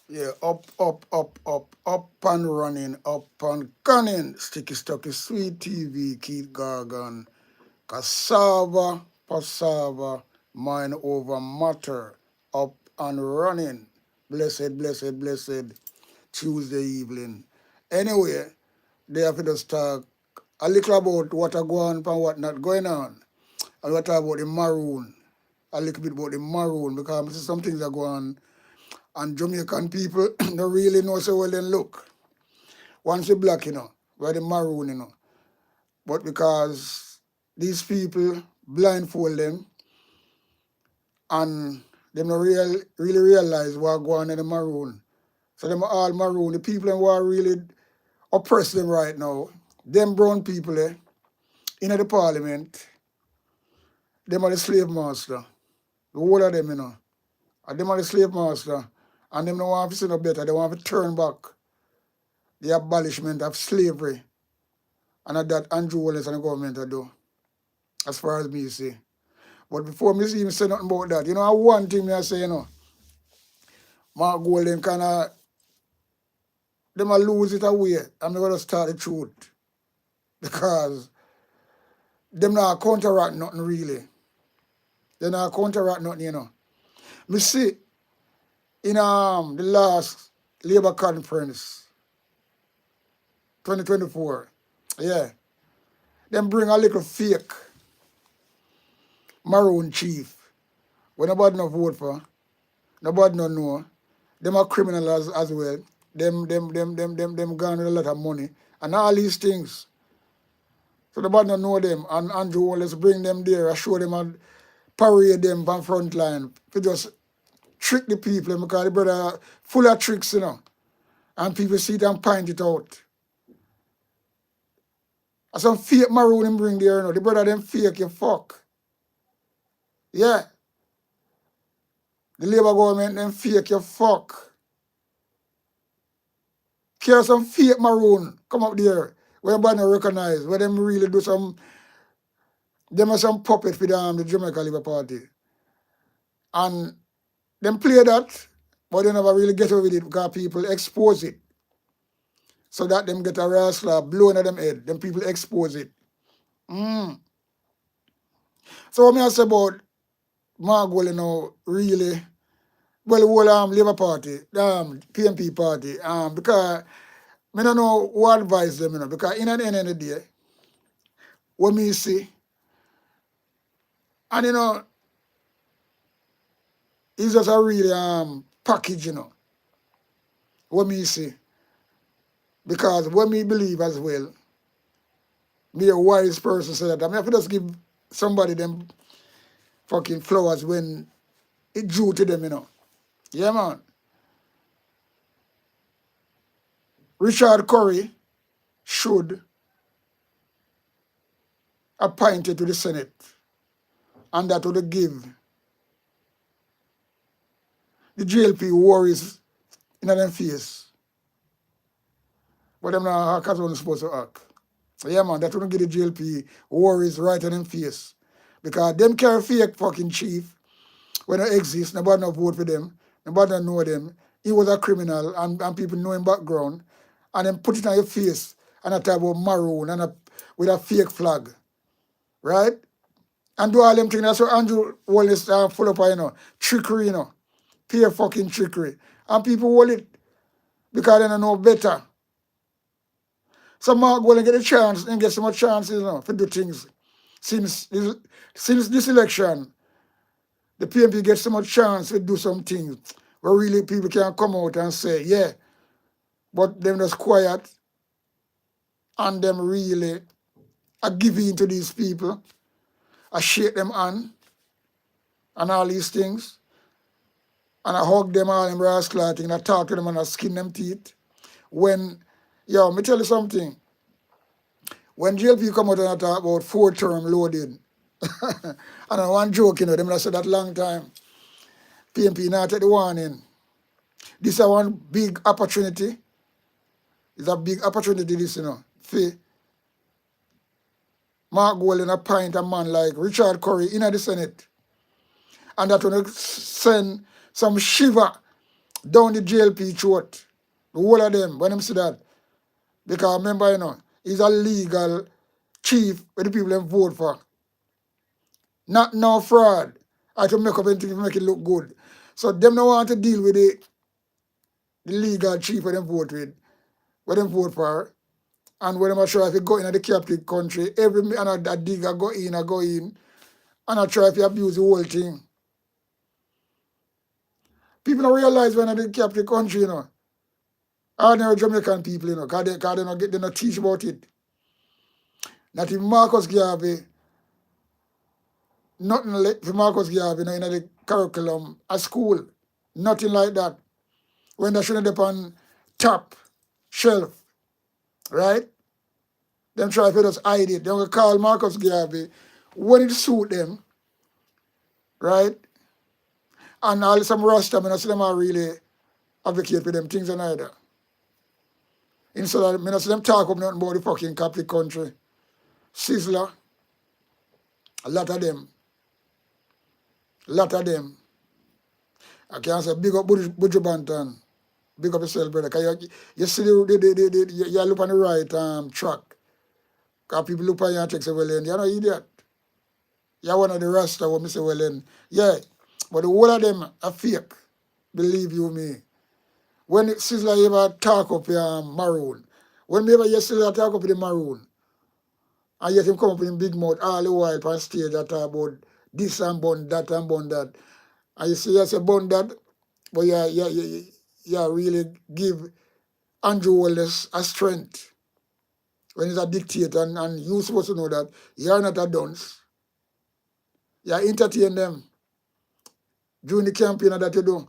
Yeah, up and running, up and gunning. Sticky, Stucky, Sweet TV, Keith Gorgan, cassava, passava, mind over matter, up and running. Blessed, blessed, blessed Tuesday evening. Anyway, they have to just talk a little about what are going on and what not going on. And we talk about the maroon. A little bit about the maroon because some things are going on. And Jamaican people don't really know so well then look. Once you black, where the maroon, But because these people blindfold them and them not really realize what going on in the maroon. So them are all maroon. The people who are really oppress them right now, them brown people in the parliament, them are the slave master. The whole of them, And them are the slave master. And them don't want to see no better. They want to turn back the abolishment of slavery. And that Andrew Holness and the government do, as far as me say. But before me even say nothing about that, one thing me I say, Mark Golden kind of, them a lose it away. I'm going to start the truth. Because them not counteract nothing really. They not counteract nothing, Me see, in the last Labour conference, 2024, yeah, them bring a little fake maroon chief. When nobody no vote for, nobody no know. Them are criminals as well. Them gone with a lot of money. And all these things. So nobody no know them. And Andrew Holness bring them there. I show them and parade them on front line. To just trick the people because the brother full of tricks, And people see it and point it out. And some fake maroon him bring there, The brother them fake you fuck. Yeah. The Labour government them fake you fuck. Care some fake maroon come up there where nobody no recognize, where them really do them are some puppet for the Jamaica Labour Party. And them play that, but they never really get away with it because people expose it. So that them get a rascal blown at them head. Them people expose it. So what I say about Margol, really, well, the whole Labour Party, PMP Party, because I don't know what advise them, because in the end of the day, what me see, and it's just a really package, what me see. Because what me believe as well, me a wise person say that, I have to just give somebody them fucking flowers when it due to them, Yeah, man. Richard Curry should appointed to the Senate, and that would give the GLP worries in them face. But them not act as one supposed to act. Yeah, man, that wouldn't give the GLP worries right in them face. Because them carry fake fucking chief when they exist, nobody no vote for them, nobody no know them. He was a criminal and people know him background. And then put it on your face and a type of maroon and with a fake flag. Right? And do all them things. That's what Andrew Holness full up of, trickery, Pure fucking trickery. And people hold it because they don't know better. Some Mark go and get a chance and get some more chances, to do things. Since this election, the PMP gets so much chance to do some things where really people can come out and say, yeah, but them just quiet and them really are giving to these people, I shake them on and all these things, and I hug them all in brass clothing, and I talk to them and I skin them teeth. When Yo, me tell you something. When JLP come out and talk about 4-term loading, and I one joke, you know, them I said that long time. PMP not take the warning. This is one big opportunity. It's a big opportunity, this, you know. For Mark Gold in a pint a man like Richard Curry in the Senate. And that will send some shiver down the JLP throat. The whole of them, when them see that. Because remember, you know, he's a legal chief where the people them vote for. Not no fraud. I to make up anything to make it look good. So them don't want to deal with the legal chief where them vote with, where them vote for. And when I'm sure if you go in the captive country, every and a digger go in, and I try if you abuse the whole thing. People don't realize when in the captive country, you know. Ordinary Jamaican people, you know, because they not teach about it. Not even Marcus Garvey, nothing like for Marcus Garvey, you know, in the curriculum at school. Nothing like that. When they shouldn't be on top shelf, right? Them try to just hide it. They will call Marcus Garvey when it suit them, right? And all some Rasta, I see them are really advocate for them things and either. Instead of, I see them talk up nothing about the fucking Catholic country. Sizzler, a lot of them. I can say big up Buju Banton. Big up yourself, brother. Cause you see you look on the right track. Because people look on you and take say, well, then, you're no idiot. You're one of the Rasta what me say, well, then, yeah. But the whole of them are fake. Believe you me. When Sizzler ever talk up maroon, when me ever hear Sizzler talk up the maroon, and yet him come up in big mouth all the while on stage that talk about this and bun that and bun that. And you see, you say bun that, but you really give Andrew Holness a strength when he's a dictator, and you're supposed to know that you're not a dunce. You entertain them during the campaign that you do.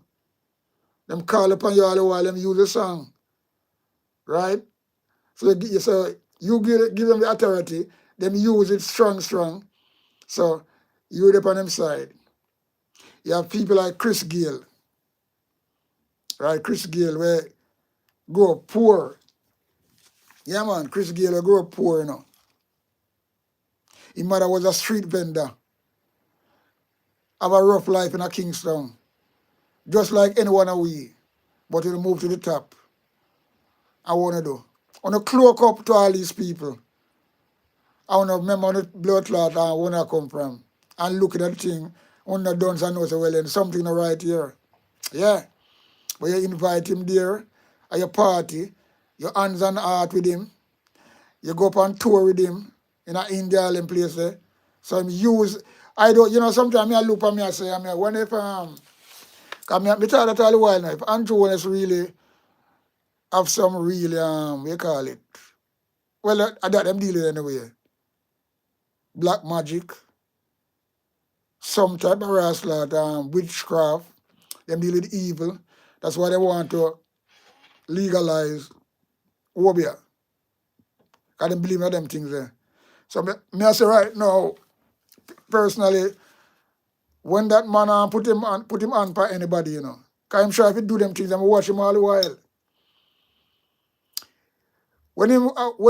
Them call upon you all the while, them use the song, right? So you give them the authority, them use it strong. So you're up on them side. You have people like Chris Gale, right? Chris Gale, where grew up poor. Yeah, man, Chris Gale grew up poor, you know. His mother was a street vendor. Have a rough life in a Kingston. Just like anyone of we. But he'll move to the top. I want to do. I want to cloak up to all these people. I want to remember the blood clot and where I come from. And look at that thing. On the dance and know, say, well, then something right here. Yeah. But you invite him there at your party. Your hands on heart with him. You go up on tour with him in an India and place there. So him use, I don't, you know, sometimes I look at me and say, I mean, when if, because I tell that all the while now, if Andrew Holness really have some really, what you call it? Well, that them deal with anyway. Black magic, some type of rascal, witchcraft, them deal with evil. That's why they want to legalize Wobia. Because they believe in them things there. So me I say right now, personally, when that man put him on for anybody, you know. Because I'm sure if he do them things, I'm watch him all the while. When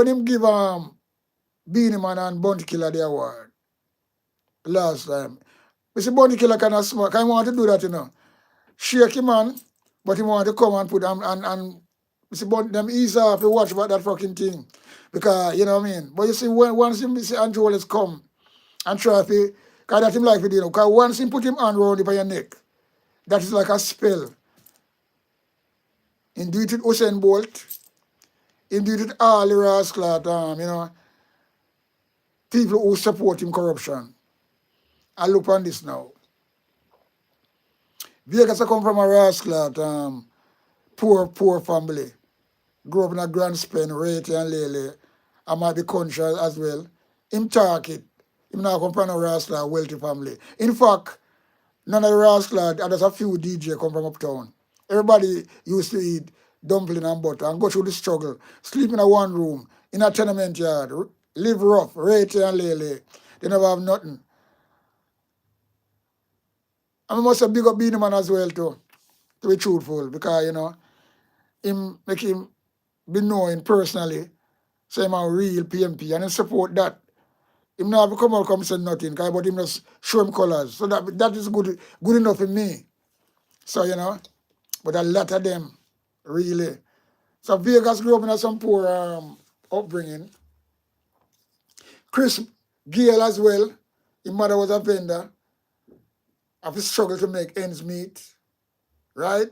him give Beanie Man and Bounty Killer the award last time, I see Bounty Killer kind of smart. Because he want to do that, you know. Shake him man, but he want to come and put and I see them easy off to watch about that fucking thing. Because, you know what I mean? But you see, once him see Andrew Holness come and try to, because that him like it, you know, because once him put him hand around your neck, that is like a spell. He do it with Usain Bolt. He do it with all the rascal, you know, people who support him corruption. I look on this now. Vegas I come from a rascal, poor family. Grew up in a Grand Spain, Rayty and Lele. I might be country as well. Him talk it. Him now come from a rascal, wealthy family. In fact, none of the rascal, there's a few DJ come from uptown. Everybody used to eat dumpling and butter and go through the struggle, sleep in a one room, in a tenement yard, live rough, rate and lele. They never have nothing. And we must have big up Beanie Man as well too, to be truthful, because you know, him make him be knowing personally, say him a real PMP and him support that. Him not have to come out come say nothing, but him just show him colours. So that is good enough for me. So you know, but a lot of them really. So Vegas grew up in some poor upbringing. Chris Gale as well. His mother was a vendor. Have to struggle to make ends meet. Right?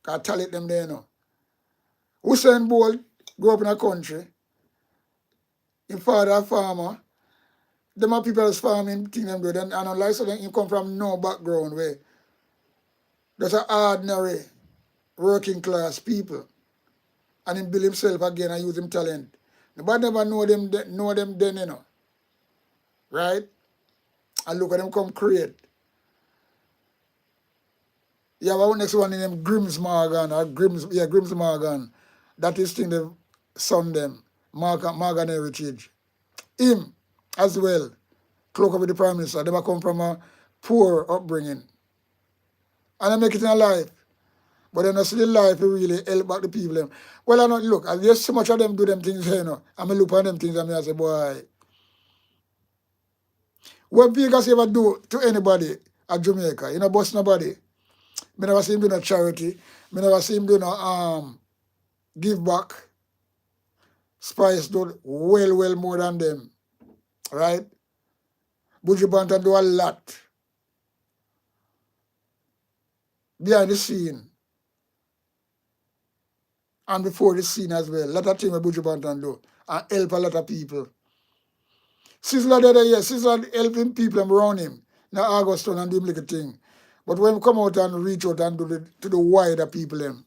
Can't tell it them there now. Usain Bolt grew up in a country. His father a farmer. Them are people that's farming thing them do. And unlike so he come from no background where there's an ordinary working class people. And he build himself again and use him talent. Nobody never know them then, you know. Right? And look at them come create. You have our next one in them Grims Morgan or Grims Morgan. That is thing the son them. Morgan Heritage. Him as well. Cloak with the Prime Minister. They come from a poor upbringing. And they make it in a life. But then I see the life to really help back the people. Them. Well, I don't look, there's so much of them do them things here, you know. I look at them things and I say, boy, what Vegas ever do to anybody at Jamaica? You know, bust nobody. I never see him do no charity. I never see him do no give back. Spice do well more than them. Right? Buju Banton do a lot. Behind the scene. And before the scene as well. A lot of things Buju Banton do. And help a lot of people. Sizzler the other year, Sizzler helping people around him. Now Auguston and do him like a thing. But when we come out and reach out and do to the wider people them.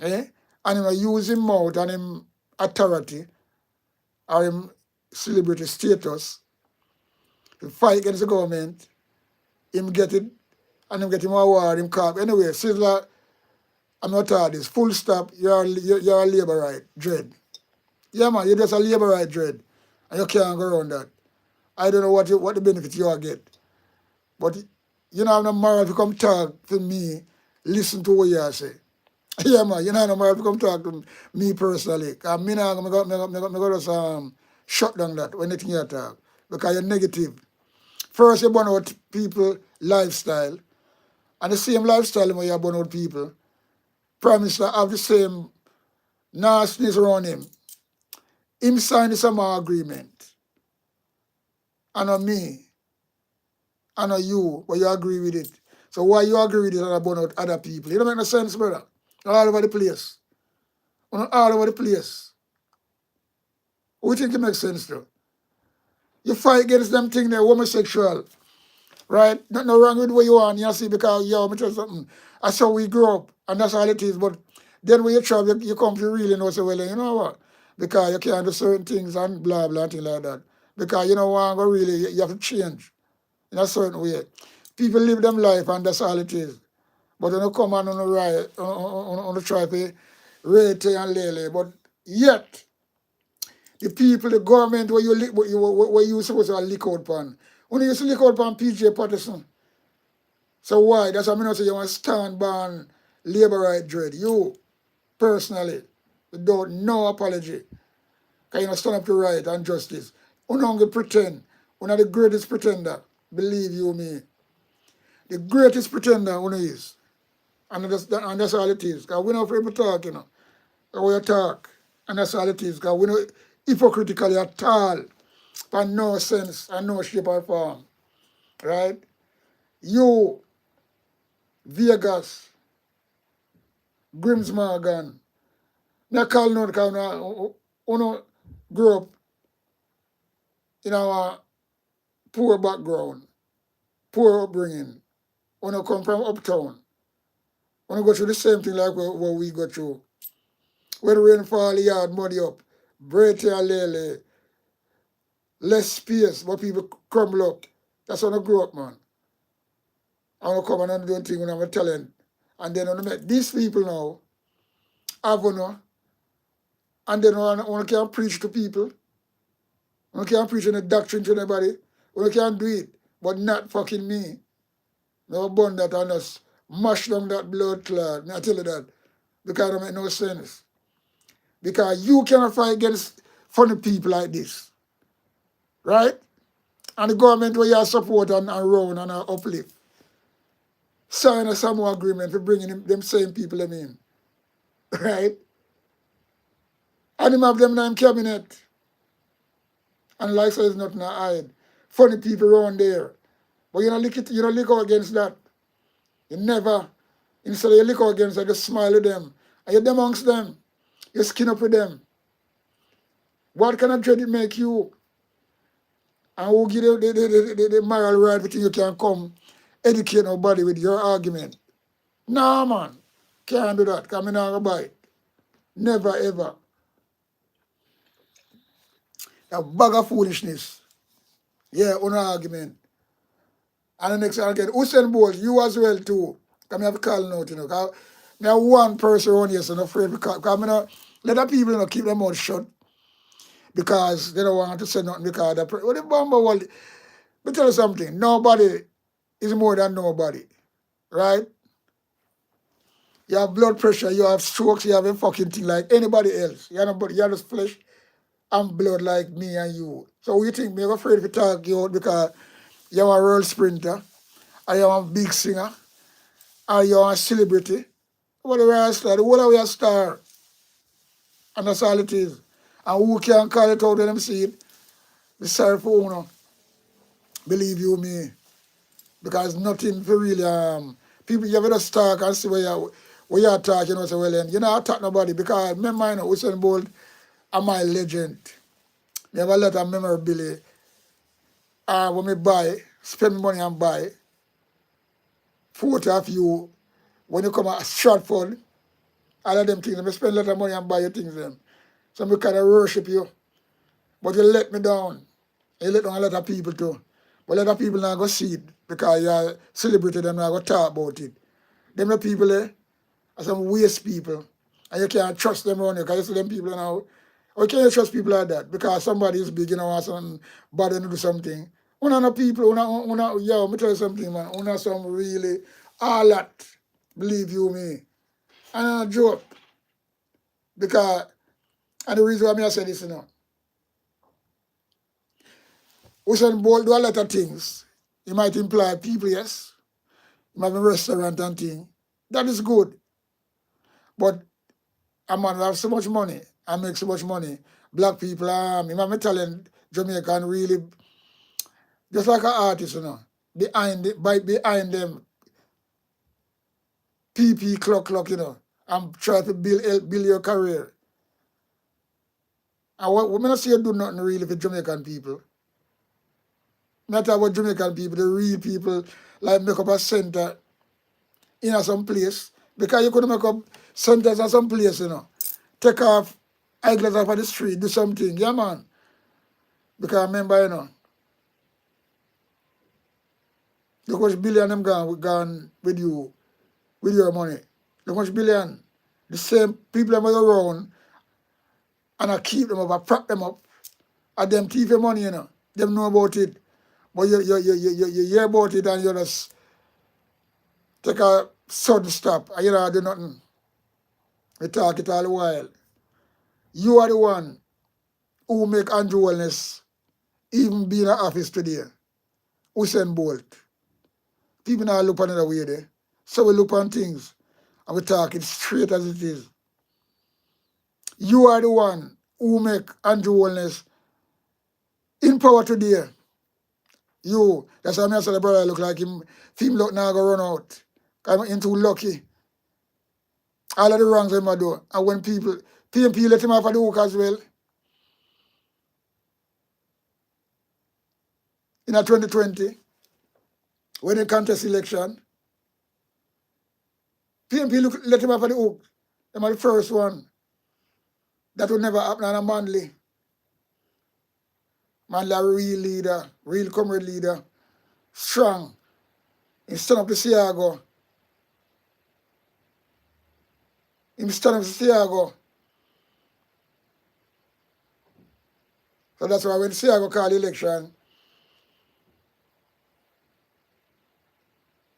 And him use him mouth and him authority or him celebrity status to fight against the government, him get it and him get him a award, him cop. Anyway, Sizzler, I'm not tired this. Full stop, you're a labor right, dread. Yeah man, you're just a labor right dread. And you can't go around that. I don't know what the benefit you get. But you know, I'm not married to come talk to me, listen to what you say. Yeah, man, you know, I'm not married to come talk to me personally. Because me now, I'm going to shut down that when anything you talk. Because you're negative. First, you burn out people lifestyle. And the same lifestyle when you burn out people. Prime Minister have the same nastiness around him. Him signed some agreement. And on me. And on you, but you agree with it. So why you agree with it and burn out other people? It don't make no sense, brother. All over the place. All over the place. Who think it makes sense though? You fight against them thing they're homosexual. Right? Nothing wrong with what you want, you see, because yo, me tell you something. That's how we grow up, and that's all it is. But then when you travel, you come to really know so well, you know what? Because you can't do certain things and blah blah and things like that. Because you know what, really you have to change in a certain way. People live them life and that's all it is. But when you come on the right, on the try to rate and lele, but yet the people, the government where you supposed to lick out pan. When you used to lick out pan PJ Patterson. So why? That's why I say you want to stand by labor right dread. You personally, without no apology. Because you know stand up to right and justice. You don't pretend. One of the greatest pretender. Believe you me. The greatest pretender one is. And that's all it is. Because we don't afraid to talk, you know. We talk. And that's all it is. Because we don't hypocritically at all. For no sense and no shape or form. Right? You, Vegas, Grims Morgan, I call no because I grew up in our poor background, poor upbringing. When I come from uptown, when I go through the same thing like what we go through. When rain fall, the yard muddy up, bread and lele, less space, but people crumble up. That's when I grew up, man. I want to come and do things when I'm a talent. And then when make these people now, have no, and then one can preach to people, one can preach any doctrine to anybody, one can do it, but not fucking me. No burn that and just mash down that blood clot. I tell you that. Because it make no sense. Because you cannot fight against funny people like this. Right? And the government where you support and run and uplift. Sign a Samoa agreement for bringing them same people in. Right? And him have them in cabinet. And like so, there's nothing to hide. Funny people around there. But you don't look out against that. You never, instead of you look out against that, just smile at them. And you're amongst them. You skin up with them. What kind of dread it make you? And who give you the moral right between you can come educate nobody with your argument? No, man. Can't do that. Because I'm not going to buy it. Never, ever. A bag of foolishness. Yeah, on argument. And the next one again, Usain Bolt, you as well too. Because I have to call out, Because I have one person around here, so I'm afraid to call. Because I not let the people keep their mouth shut. Because they don't want to say nothing because what the bomber world. Let me tell you something. Nobody is more than nobody. Right? You have blood pressure, you have strokes, you have a fucking thing like anybody else. You're nobody, you're just flesh and blood like me and you. So you think me I'm afraid to talk you out because you're a world sprinter, or you're a big singer, or you're a celebrity. Whatever I star, the whole of we a star. And that's all it is. And who can call it out when them see it? Be sorry for you, believe you me. Because nothing for really people you ever just talk and see where you're talking, say, well then you know I talk nobody because remember Usain Bolt are my legend. Me have a lot of memorabilia. When me buy, spend money and buy photo of you when you come at Stratford, all of them things, I spend a lot of money and buy your things them. So I kind of worship you. But you let me down. You let down a lot of people too. But a lot of people not go see it because you're celebrated and not go talk about it. Them the people there are some waste people. And you can't trust them around you because you see them people now. Or can you trust people like that? Because somebody is big, want some bad and do something. Una no people, yo, me tell you something, man. Una some really all that. Believe you me. And I'm a joke. Because, and the reason why I say this, Usain Bolt do a lot of things. He might employ people, yes. He might have a restaurant and thing. That is good. But a man who have so much money and make so much money. Black people, he might be telling Jamaican really, just like an artist, behind them, PP clock, and try to build your career. And what we not see you do nothing really for Jamaican people. Not about Jamaican people, the real people, like make up a center in some place. Because you couldn't make up centers in some place, Take off eyeglasses off of the street, do something. Yeah, man. Because remember, look how much billion them gone with you, with your money. Look how much billion. The same people that are around, and I keep them up, I prop them up. And them thief your money, Them know about it. But you hear about it and you just take a sudden stop and you don't do nothing. We talk it all the while. You are the one who make Andrew Holness even be in the office today. Usain Bolt. People now look another way there. So we look on things and we talk it straight as it is. You are the one who make Andrew Holness in power today. You, that's why I said the brother look like him look now go run out. I'm into lucky. All of the wrongs him do. And when people, PMP let him off of the hook as well. In a 2020, when he contest election, PMP let him off of the hook. Them are the first one. That would never happen on a Manly. Manly a real leader, real comrade leader, strong. He stand up to Siago. Him stand up to Siago. So that's why when Siago called the election,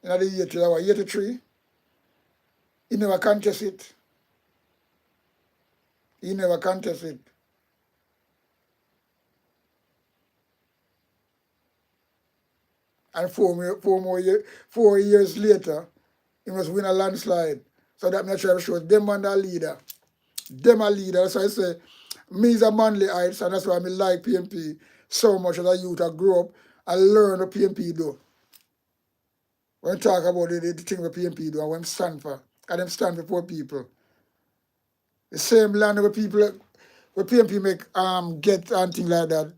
in the year 83, he never contest it. He never contest it. And 4 years later, he must win a landslide. So that means I show them and a leader. Them a leader. So I say, me is a manly heights, and that's why I like PMP so much as a youth. I grew up and learn what PMP do. When I talk about the thing what PMP do and what them stand for, and them stand for poor people. The same land where people, where PMP make get and things like that.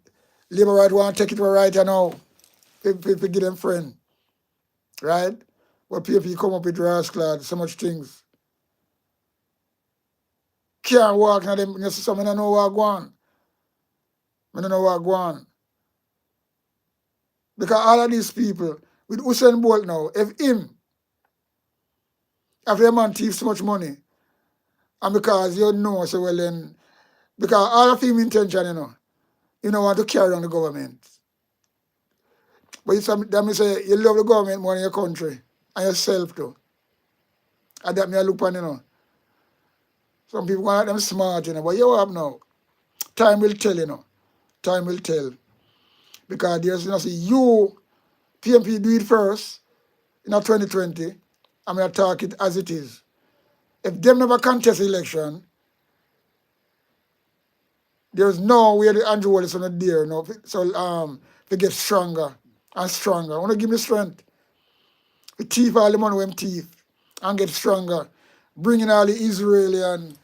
Labour right want to take it for right now. People give them friend. Right? But PMP come up with rascal, so much things. Can't walk now them so I don't know what I go on. I don't know what I go on. Because all of these people, with Usain Bolt now, if him, after a man thief so much money, and because you know so well then, because all of him intention, you don't want to carry on the government. But that means say you love the government more than your country and yourself too. And that me I look on. Some people want them smart, but you have now. Time will tell. Time will tell. Because there's see you, PMP do it first in 2020, I'm gonna talk it as it is. If them never contest election, there's no way the Andrew Wallace on there, so they get stronger and stronger. I want to give me strength. We thief all the money with them thief and get stronger. Bringing all the Israeli and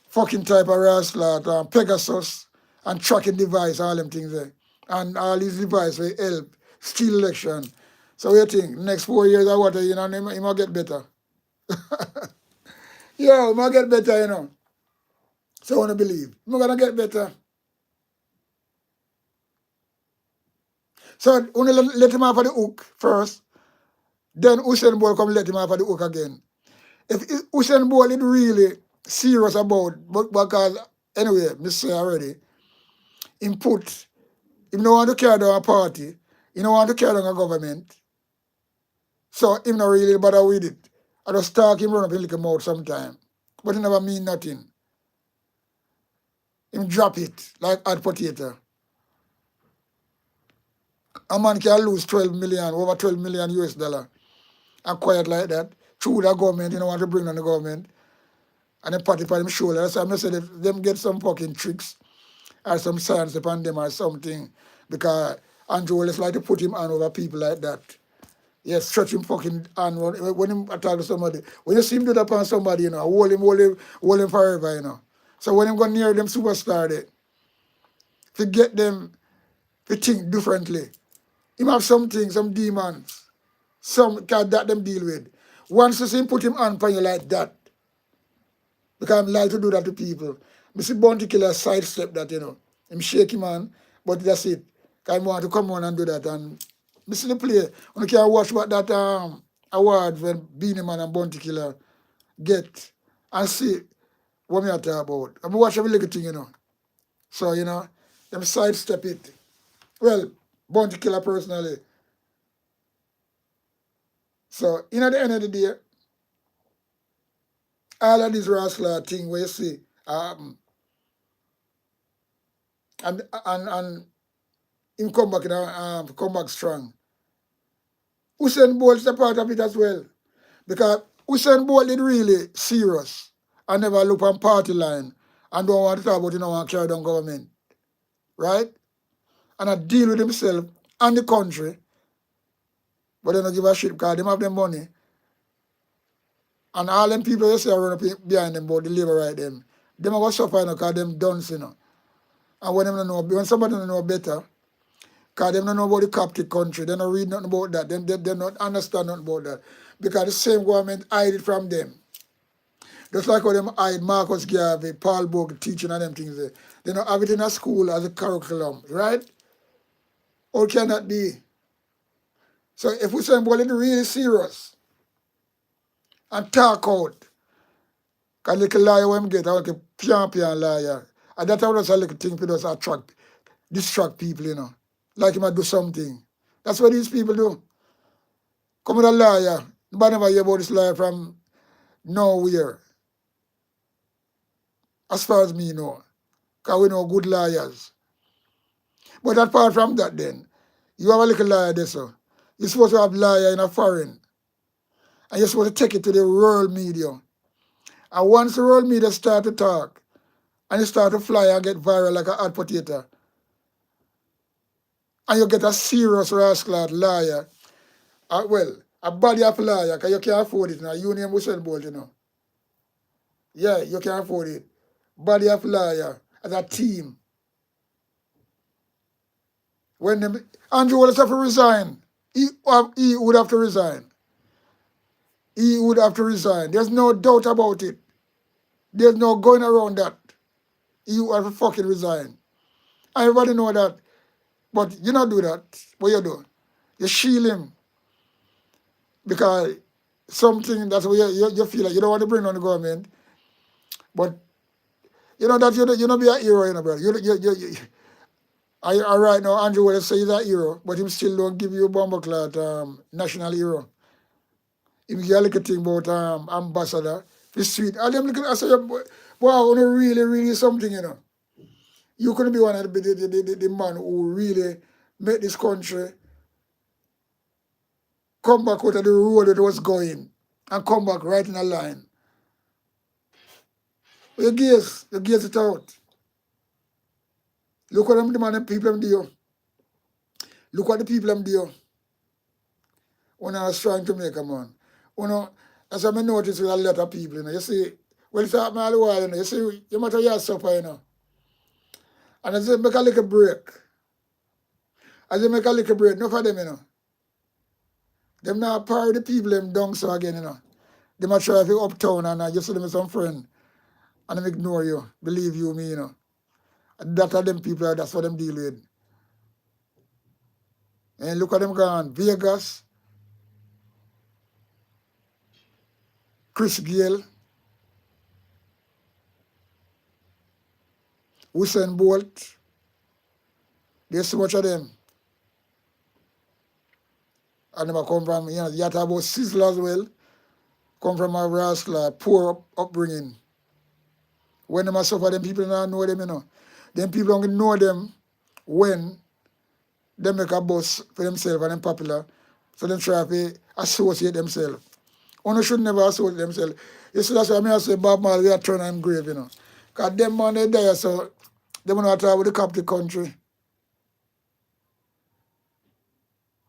fucking type of rascal, Pegasus and tracking device, all them things there. And all these devices will help steal election. So what you think? Next 4 years or what, he might get better. Yeah, he might get better, So I want to believe. I'm going to get better. So I want to let him off of the hook first. Then Usain Bolt come let him off of the hook again. If Usain Bolt is really serious about, because anyway, I say already, him put, him don't want to carry down a party, he don't want to carry down a government. So him not really bother with it. I just talk him run up a little mouth sometime. But it never mean nothing. Him drop it like hot potato. A man can lose 12 million, over 12 million US dollar. And quiet like that. Through the government, you don't want to bring on the government. And then pat it on him shoulder. So I'm not saying if them get some fucking tricks or some science upon them or something. Because Andrew Wallace like to put him on over people like that. Yes, stretch him fucking hand when him attack to somebody. When you see him do that upon somebody, hold him forever, So when him go near them superstar there, to get them to think differently. Him have something, some demons, some that them deal with. Once you see him put him on you like that, because I'm like to do that to people. I see Bounty Killer sidestep that, Him shake him on, but that's it. Because I want to come on and do that. And I see the play. When you can watch what that award when Beanie Man and Bounty Killer get and see what me I talk about. I'm watch every little thing, So, them sidestep it. Well, Bounty Killer personally. So, at the end of the day, all of these rascal thing where you see, and him come back, come back strong. Usain Bolt is a part of it as well. Because Usain Bolt is really serious and never look on party line and don't want to talk about, want to carry down government. Right? And I deal with himself and the country, but they don't give a shit because they have them money. And all them people you see run up behind them about the labor right them are going to suffer because them dunce, And when somebody don't know better, because they don't know about the Coptic country, they don't read nothing about that, they don't understand nothing about that. Because the same government hide it from them. Just like how them hide Marcus Garvey, Paul Bogue teaching and them things there. They don't have it in a school as a curriculum, right? Or can that be? So if we say, well, it's really serious and talk out Because little liar when get, I like a pian liar. And that's how a little thing people just distract people, you know. Like he might do something. That's what these people do. Come with a liar. Nobody never hear about this liar from nowhere. As far as me know. Because we know good liars. But apart from that then, you have a little liar there, so. You're supposed to have liar in a foreign. And you're supposed to take it to the world media. And once the world media start to talk, and you start to fly and get viral like a hot potato, and you get a serious rascal liar, well, a body of liar, because you can't afford it now. You name Usain Bolt, you know. Yeah, you can't afford it. Body of liar as a team. When Andrew Wallace have to resign, he would have to resign. He would have to resign. There's no doubt about it. There's no going around that. He would have to fucking resign. Everybody know that. But you not do that. What you do? You shield him. Because something that's what you feel like you don't want to bring on the government. But you know that you not be a hero, you know, brother. Right now, Andrew Wallace say he's a hero, but him still don't give you a bomber clot national hero. Him give a little thing about ambassador. It's sweet. And them little, I say, boy, I want to really something, you know. You couldn't be one of the man who really made this country come back out of the road it was going and come back right in a line. You gaze it out. Look what them the man and people them do. Look what the people them do. When I was trying to make a man. You know, as I notice with a lot of people, you know, you see, well, it's happening all the while, you know, you see, you matter your suffer, you know. And as they make a little break, enough of them, you know. Them now party the people them down so again, you know. They might try to uptown and you see them with some friend and them ignore you, believe you me, you know. And that are them people, that's what them deal with. And look at them gone. Vegas, Chris Gale, Usain Bolt. There's so much of them. And them come from, you know, you talk about Sizzler as well. Come from a rascal, poor upbringing. When them suffer, them people don't know them, you know. Them people don't know them when they make a bus for themselves and them popular. So them try to associate themselves. One should never associate themselves. You see, that's why I say Bob Marley, we are turning him grave, you know. Because them man, they die, so they want to talk about the capital country.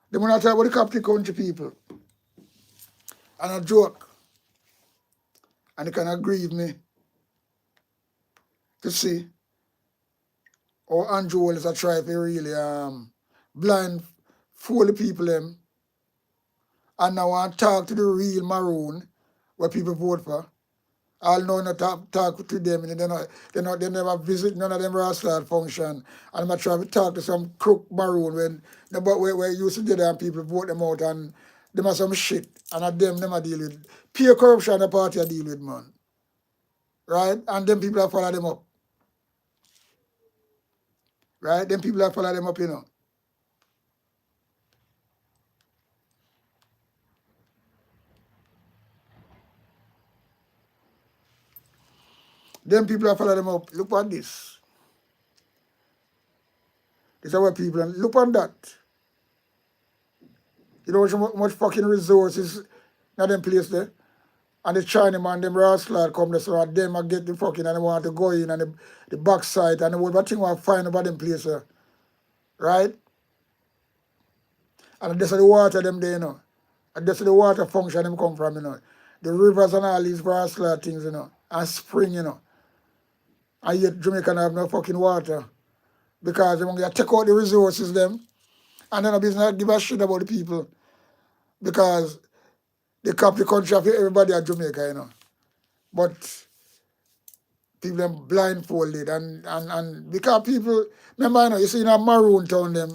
They want to talk about the capital country people. And a joke. And it kind of grieve me to see how Andrew Wallace are trying to really blind fool the people them. And now want to talk to the real maroon where people vote for. All know not talk to them, and they never visit none of them rascal function. And I try to talk to some crook maroon where you used to do that and people vote them out and them are some shit. And at them I deal with. Pure corruption the party I deal with, man. Right? And them people that follow them up. Right? Them people that follow them up, you know. Them people that follow them up, look at this. These are what people, look on that. You know how much fucking resources in them place there? And the Chinaman, them rascal come there, so them I get the fucking and they want to go in and the backside and the whole thing want to find about them place there. Right? And that's the water them there, you know. And that's the water function them come from, you know. The rivers and all these rascal things, you know. And spring, you know. And yet Jamaica have no fucking water. Because they want to take out the resources them. And then a business give a shit about the people. Because they cap the country of everybody at Jamaica, you know. But people them blindfolded and because people, remember, you know, you see in a maroon town them,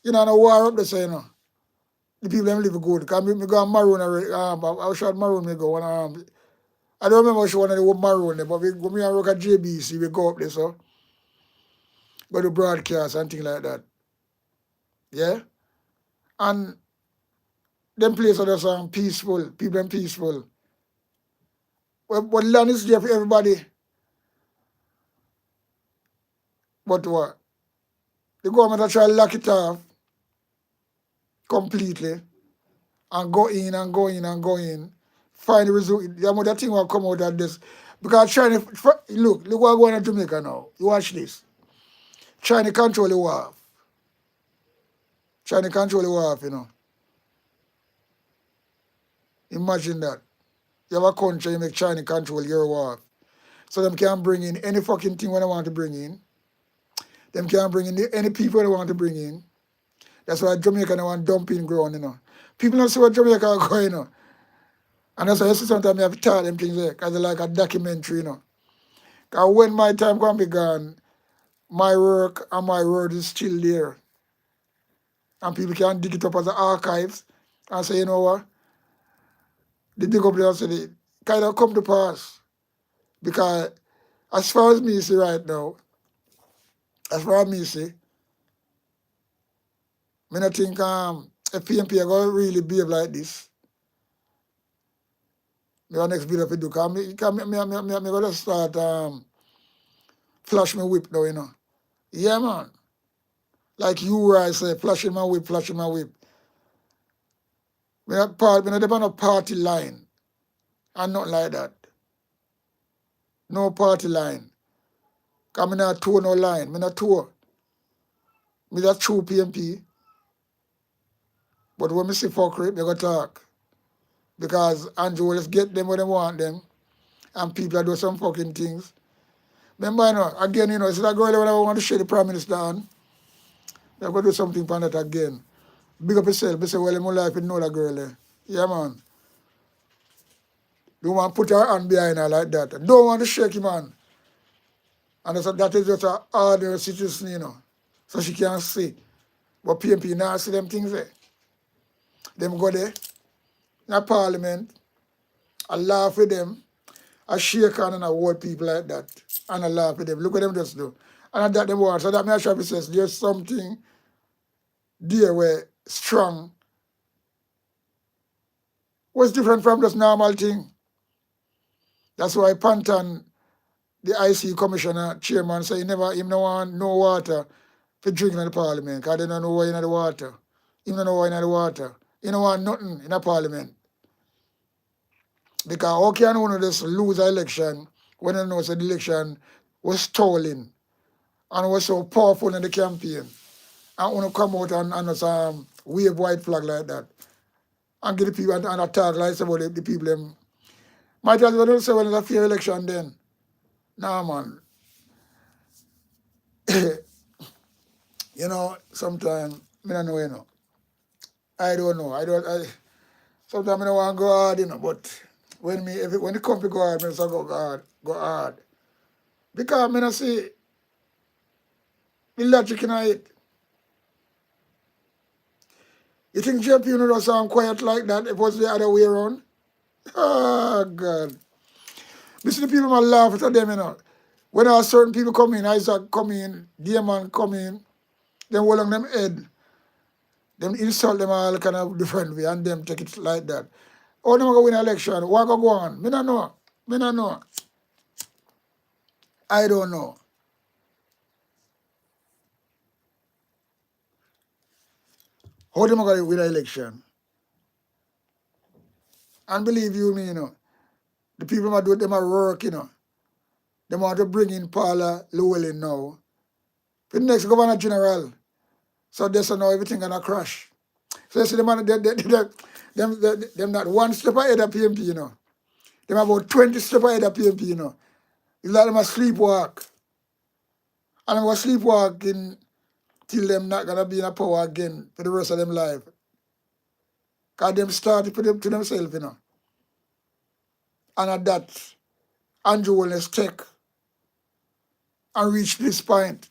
you know, no war up there, so, you know. The people them live good. Because me go on maroon, I shot maroon me go I don't remember which one of the maroon there, but when we work at JBC, we go up there, so go to broadcast and things like that. Yeah? And them places are just peaceful, people and peaceful. But land is there for everybody. But what? The government are trying to lock it off completely and go in and go in and go in. Find the result. The amount of thing will come out of this. Because China, look what going on in Jamaica now. You watch this. China control the war. China control the war, you know. Imagine that. You have a country, you make China control your war. So them can bring in any fucking thing when they want to bring in. Them can bring in any people they want to bring in. That's why Jamaica don't want dumping ground, you know. People don't see what Jamaica are going, you know. And that's why you see sometimes you have to tell them things there, because they're like a documentary, you know. Because when my time can be gone, my work and my word is still there. And people can dig it up as an archives and say, you know what? They dig up there and say, it kind of come to pass. Because as far as me see right now, as far as me see, I don't think if PMP are going to really behave like this, my next video if you do, because me going to start flash my whip now, you know. Yeah, man. Like you where I say, flashing my whip, flashing my whip. Me not depend on party line and nothing like that. No party line. Because I not tour no line. I not tour. Me that true PMP. But when me see fuckery, they go talk. Because Andrew will get them when they want them. And people do some fucking things. Remember, you know, again, you know, it's that girl when I want to share the Prime Minister on. They're going to do something for that again. Big up yourself. They say, well, in my life, you know that girl there. Yeah, man. Don't want to put her hand behind her like that. Don't want to shake him, man. And that is just an ordinary situation, you know. So she can't see. But PMP now see them things there. Them go there, in a parliament, I laugh with them, I shake hand and I hold people like that. And I laugh with them. Look what them just do. And that them want. So that means Shabby says there's something there where strong. What's different from just normal thing? That's why Panton, the IC commissioner chairman, say he no want no water for drinking in the parliament, because they don't know why in the water. He don't know why in the water. He don't want nothing in the parliament. Because how can one just lose an election when they know that the election was stolen and was so powerful in the campaign? And want to come out and just, wave white flag like that and get the people and attack like about the people them. Might as well say, well, it's a fair election then. Nah, man. You know, sometimes, I don't know, you know. I don't know. Sometimes I don't want to go hard, you know, but when the company go hard, I say go hard. Because I see the logic in it. You think JP you know does sound quiet like that if it was the other way around? Oh, God. You see the people might laugh at them, you know. When there are certain people come in, Isaac come in, Diamond come in, then hold on them head. Them insult them all kind of different way and them take it like that. Oh, them go win election. What go on? Me not know. I don't know. How them go win election? And believe you me, you know, the people that do them are work, you know. They want to bring in Paula Llewellyn now. For the next Governor General. So this and now everything gonna crash. So you see them not one step ahead of PMP, you know. Them about 20 steps ahead of PMP, you know. It's like them a sleepwalk. And them go sleepwalking till them not gonna be in a power again for the rest of them life. Because them started for them to themselves, you know. And at that, Andrew Holness take and reach this point.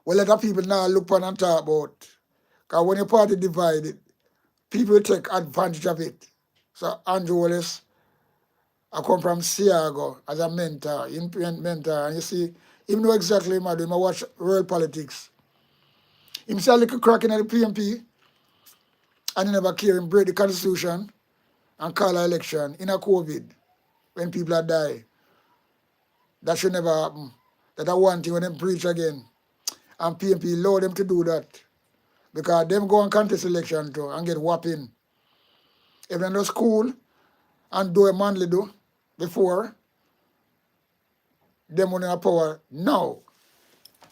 Well, a lot of people now look on and talk about. Because when your party divided, people take advantage of it. So Andrew Holness I come from Siago as a mentor, mentor, and you see, him know exactly what I do. I watch world politics. Him see a little crack in the PMP, and he never care him break the constitution and call an election in a COVID when people are die. That should never happen. That I want thing when them preach again. And PMP allow them to do that. Because them go and contest election too and get whopping. If they no school and do a manly do before, them on power now.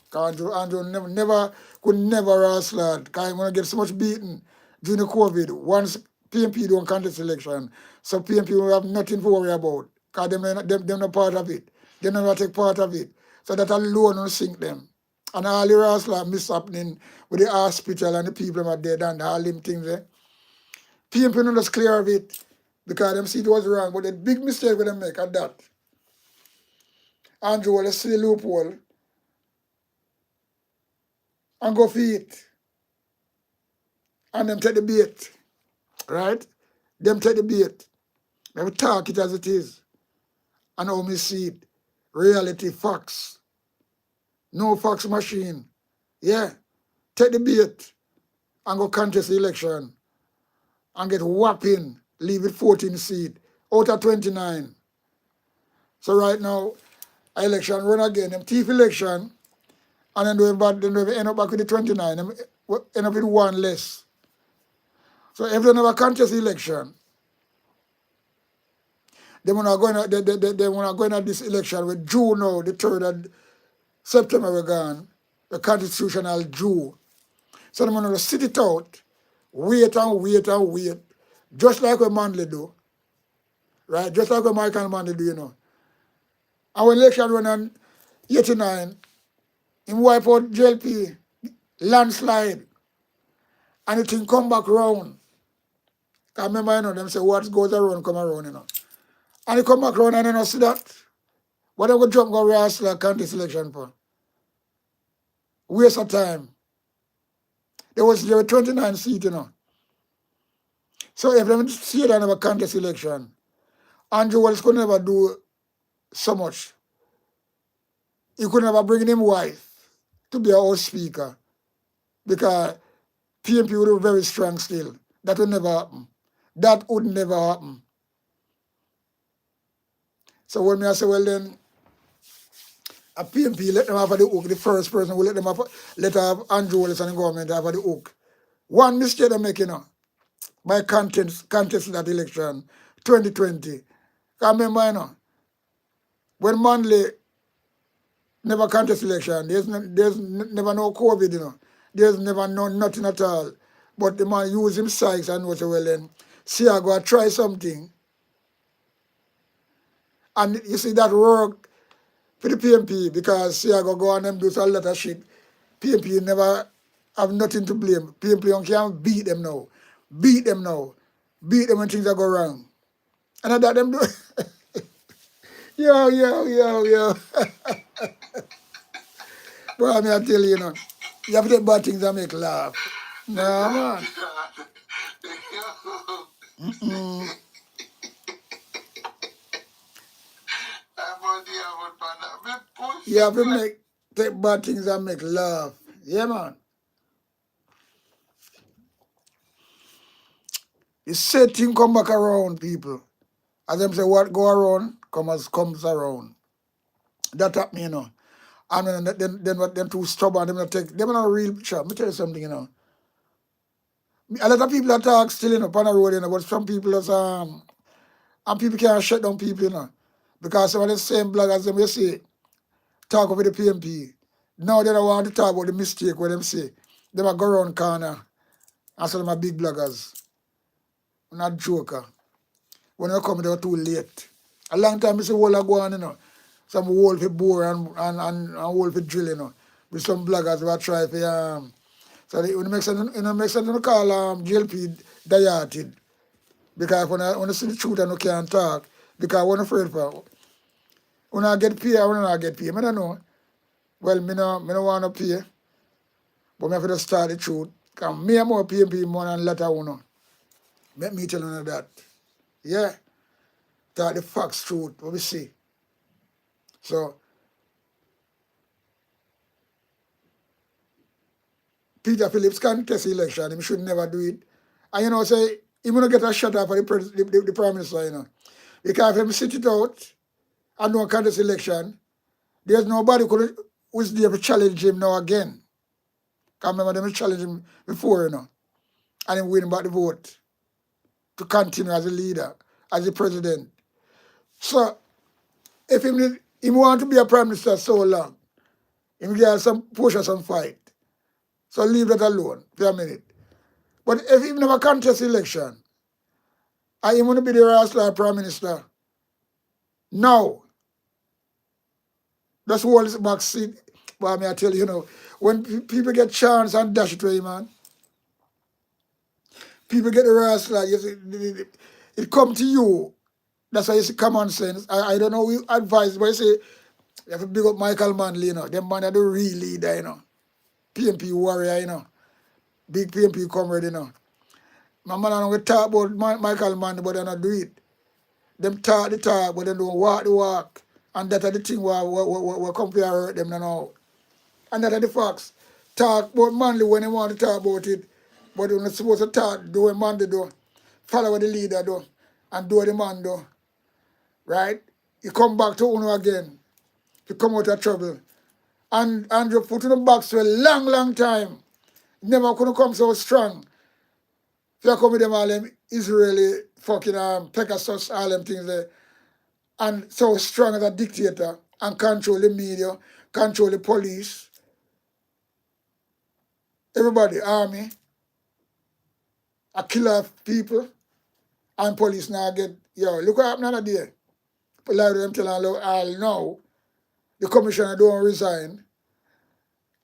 Because Andrew could never wrestle. Because I'm going to get so much beaten during the COVID. Once PMP don't contest election, so PMP will have nothing to worry about. Because them not part of it. They never take part of it. So that alone will sink them. And all the wrestler miss happening with the hospital and the people that are dead and all them things there. PMP not just clear of it because them see it was wrong. But the big mistake with them make at that. Andrew will see the loophole and go for it. And them take the bait. Right? Them take the bait. Them talk it as it is. And how me see it. Reality, facts. No fax machine. Yeah. Take the bait and go contest the election and get whopping, leave it 14 seat out of 29. So right now, election run again, them thief election, and then they end up back with the 29, them end up with one less. So if they never contest the election, they wanna go in at this election with June now, the 3rd of September we're gone, the constitutional Jew. So they're gonna sit it out, wait and wait and wait, just like what Manley do, right? Just like what Michael Manley do, you know. And when election run on 89, him wipe out JLP, landslide, and the thing come back round. I remember, you know, them say what goes around come around, you know. And it come back round and you know see that. What they go jump go wrestle county selection for? Waste of time. There were 29 seats, you know. So if them see that have a contest election, Andrew Wells could never do so much. He could never bring in him wife to be a house speaker because PMP would be very strong still. That would never happen. That would never happen. So when I say, well then, a PMP let them have the hook, the first person who let have Andrew Wells and the government have the hook. One mistake they make, you know, by contesting that election, 2020. I remember, you know, when Manley never contest election, there's never no COVID, you know. There's never nothing at all. But the man use him size and was well then, see I go try something. And you see that work for the PMP because see I go and them do a lot of shit. PMP never have nothing to blame. PMP can't beat them now. Beat them now. Beat them when things are go wrong. And I that them do yo. Bro, I mean I tell you, you know, you have to take bad things and make laugh. Nah man. You have to take bad things and make laugh. Yeah, man. The same thing come back around, people. As them say, what go around comes around. That happen, you know. And then what them too stubborn, them not real shot. Let me tell you something, you know. A lot of people that talk still, you know, on the road, you know, but some people and people can't shut down people, you know. Because some of the same bloggers them you see talk over the PMP. Now they don't want to talk about the mistake where them say. Them a go around corner and say them are big bloggers. Not joker. When they come, they were too late. A long time, I say, whole go on, you know. Some whole for bore and whole for drill, you know. With some bloggers who are trying for, so it makes sense, makes sense to call GLP diated. Because when I see the truth and I can't talk, because I'm afraid for, when I get paid, when I get paid, I don't know. Well, I don't want to pay, but I have to start the truth. Because me and more PMP more than a lot of you know. Let me tell you that. Yeah. That the facts truth, what we see. So Peter Phillips contest election, he should never do it. And you know, say he gonna get a shot off for the Prime Minister, you know. Because if him sit it out and don't contest election, there's nobody who's there to challenge him now again. Because remember them challenge him before, you know. And him win back the vote to continue as a leader, as a president. So if him want to be a Prime Minister so long, him get some push or some fight. So leave that alone for a minute. But if he never contest election, and he want to be the last Prime Minister, now, that's what is back seat. But I tell you, you know, when people get chance and dash it away, man, people get the wrestler, it come to you. That's why you see common sense. I don't know we advise, but you say, you have to big up Michael Manley, you know. Them man are the real leader, you know. PMP warrior, you know. Big PMP comrade, you know. My man I don't talk about Michael Manley, but they don't do it. Them talk the talk, but they don't walk the walk. And that's the thing where compare hurt them now. And that's the facts. Talk about Manley when they want to talk about it. But you're not supposed to talk, do what man do. Follow what the leader do. And do what the man do. Right? You come back to Uno again. You come out of trouble. And you put in the box for a long, long time. Never could come so strong. If you come with them all them Israeli fucking Pegasus, all them things there. And so strong as a dictator and control the media, control the police, everybody, army, a killer of people, and police now get, yo, look what happened there. But like them telling all now, the commissioner don't resign,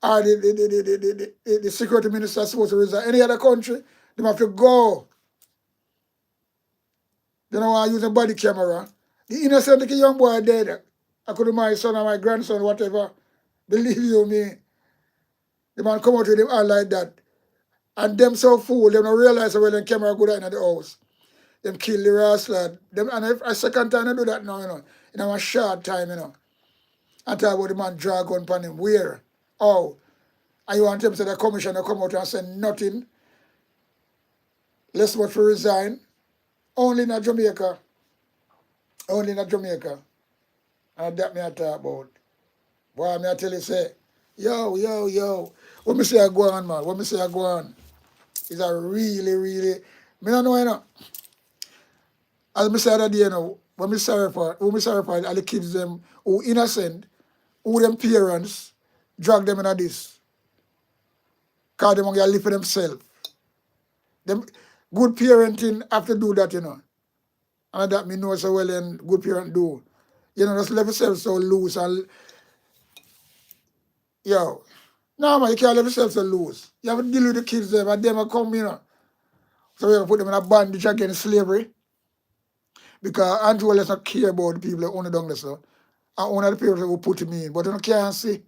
or the security minister is supposed to resign. Any other country, they have to go. They don't want to use a body camera. The innocent young boy dead. I could be my son or my grandson, whatever. Believe you me. The man come out with him all like that. And them so fool, they don't realize when the camera go down in the house. Them kill the wrestler. Them, and a second time they do that now, you know. In a short time, you know. And talk about the man drag gun upon him. Where? Oh. And you want them to say the commissioner come out and say nothing. Let's vote for resign. Only in Jamaica. Only in Jamaica. And that me I talk about. Boy, me I tell you say, yo. What me say I go on, man? What me say I go on? Is a really, me don't know, you know. As me said that day, you know, when me sorry for all the kids them who innocent, who them parents drag them into this. Cause them want to live for themselves. Them good parenting have to do that, you know. And that me know so well and good parent do. You know, just let yourself so loose and yo. No man, you can't let yourself so loose. You have to deal with the kids them and them will come, you know. So we have to put them in a bondage against slavery. Because Andrew does not care about the people that own the down there, so. And one of the people who put him in, but you can't see.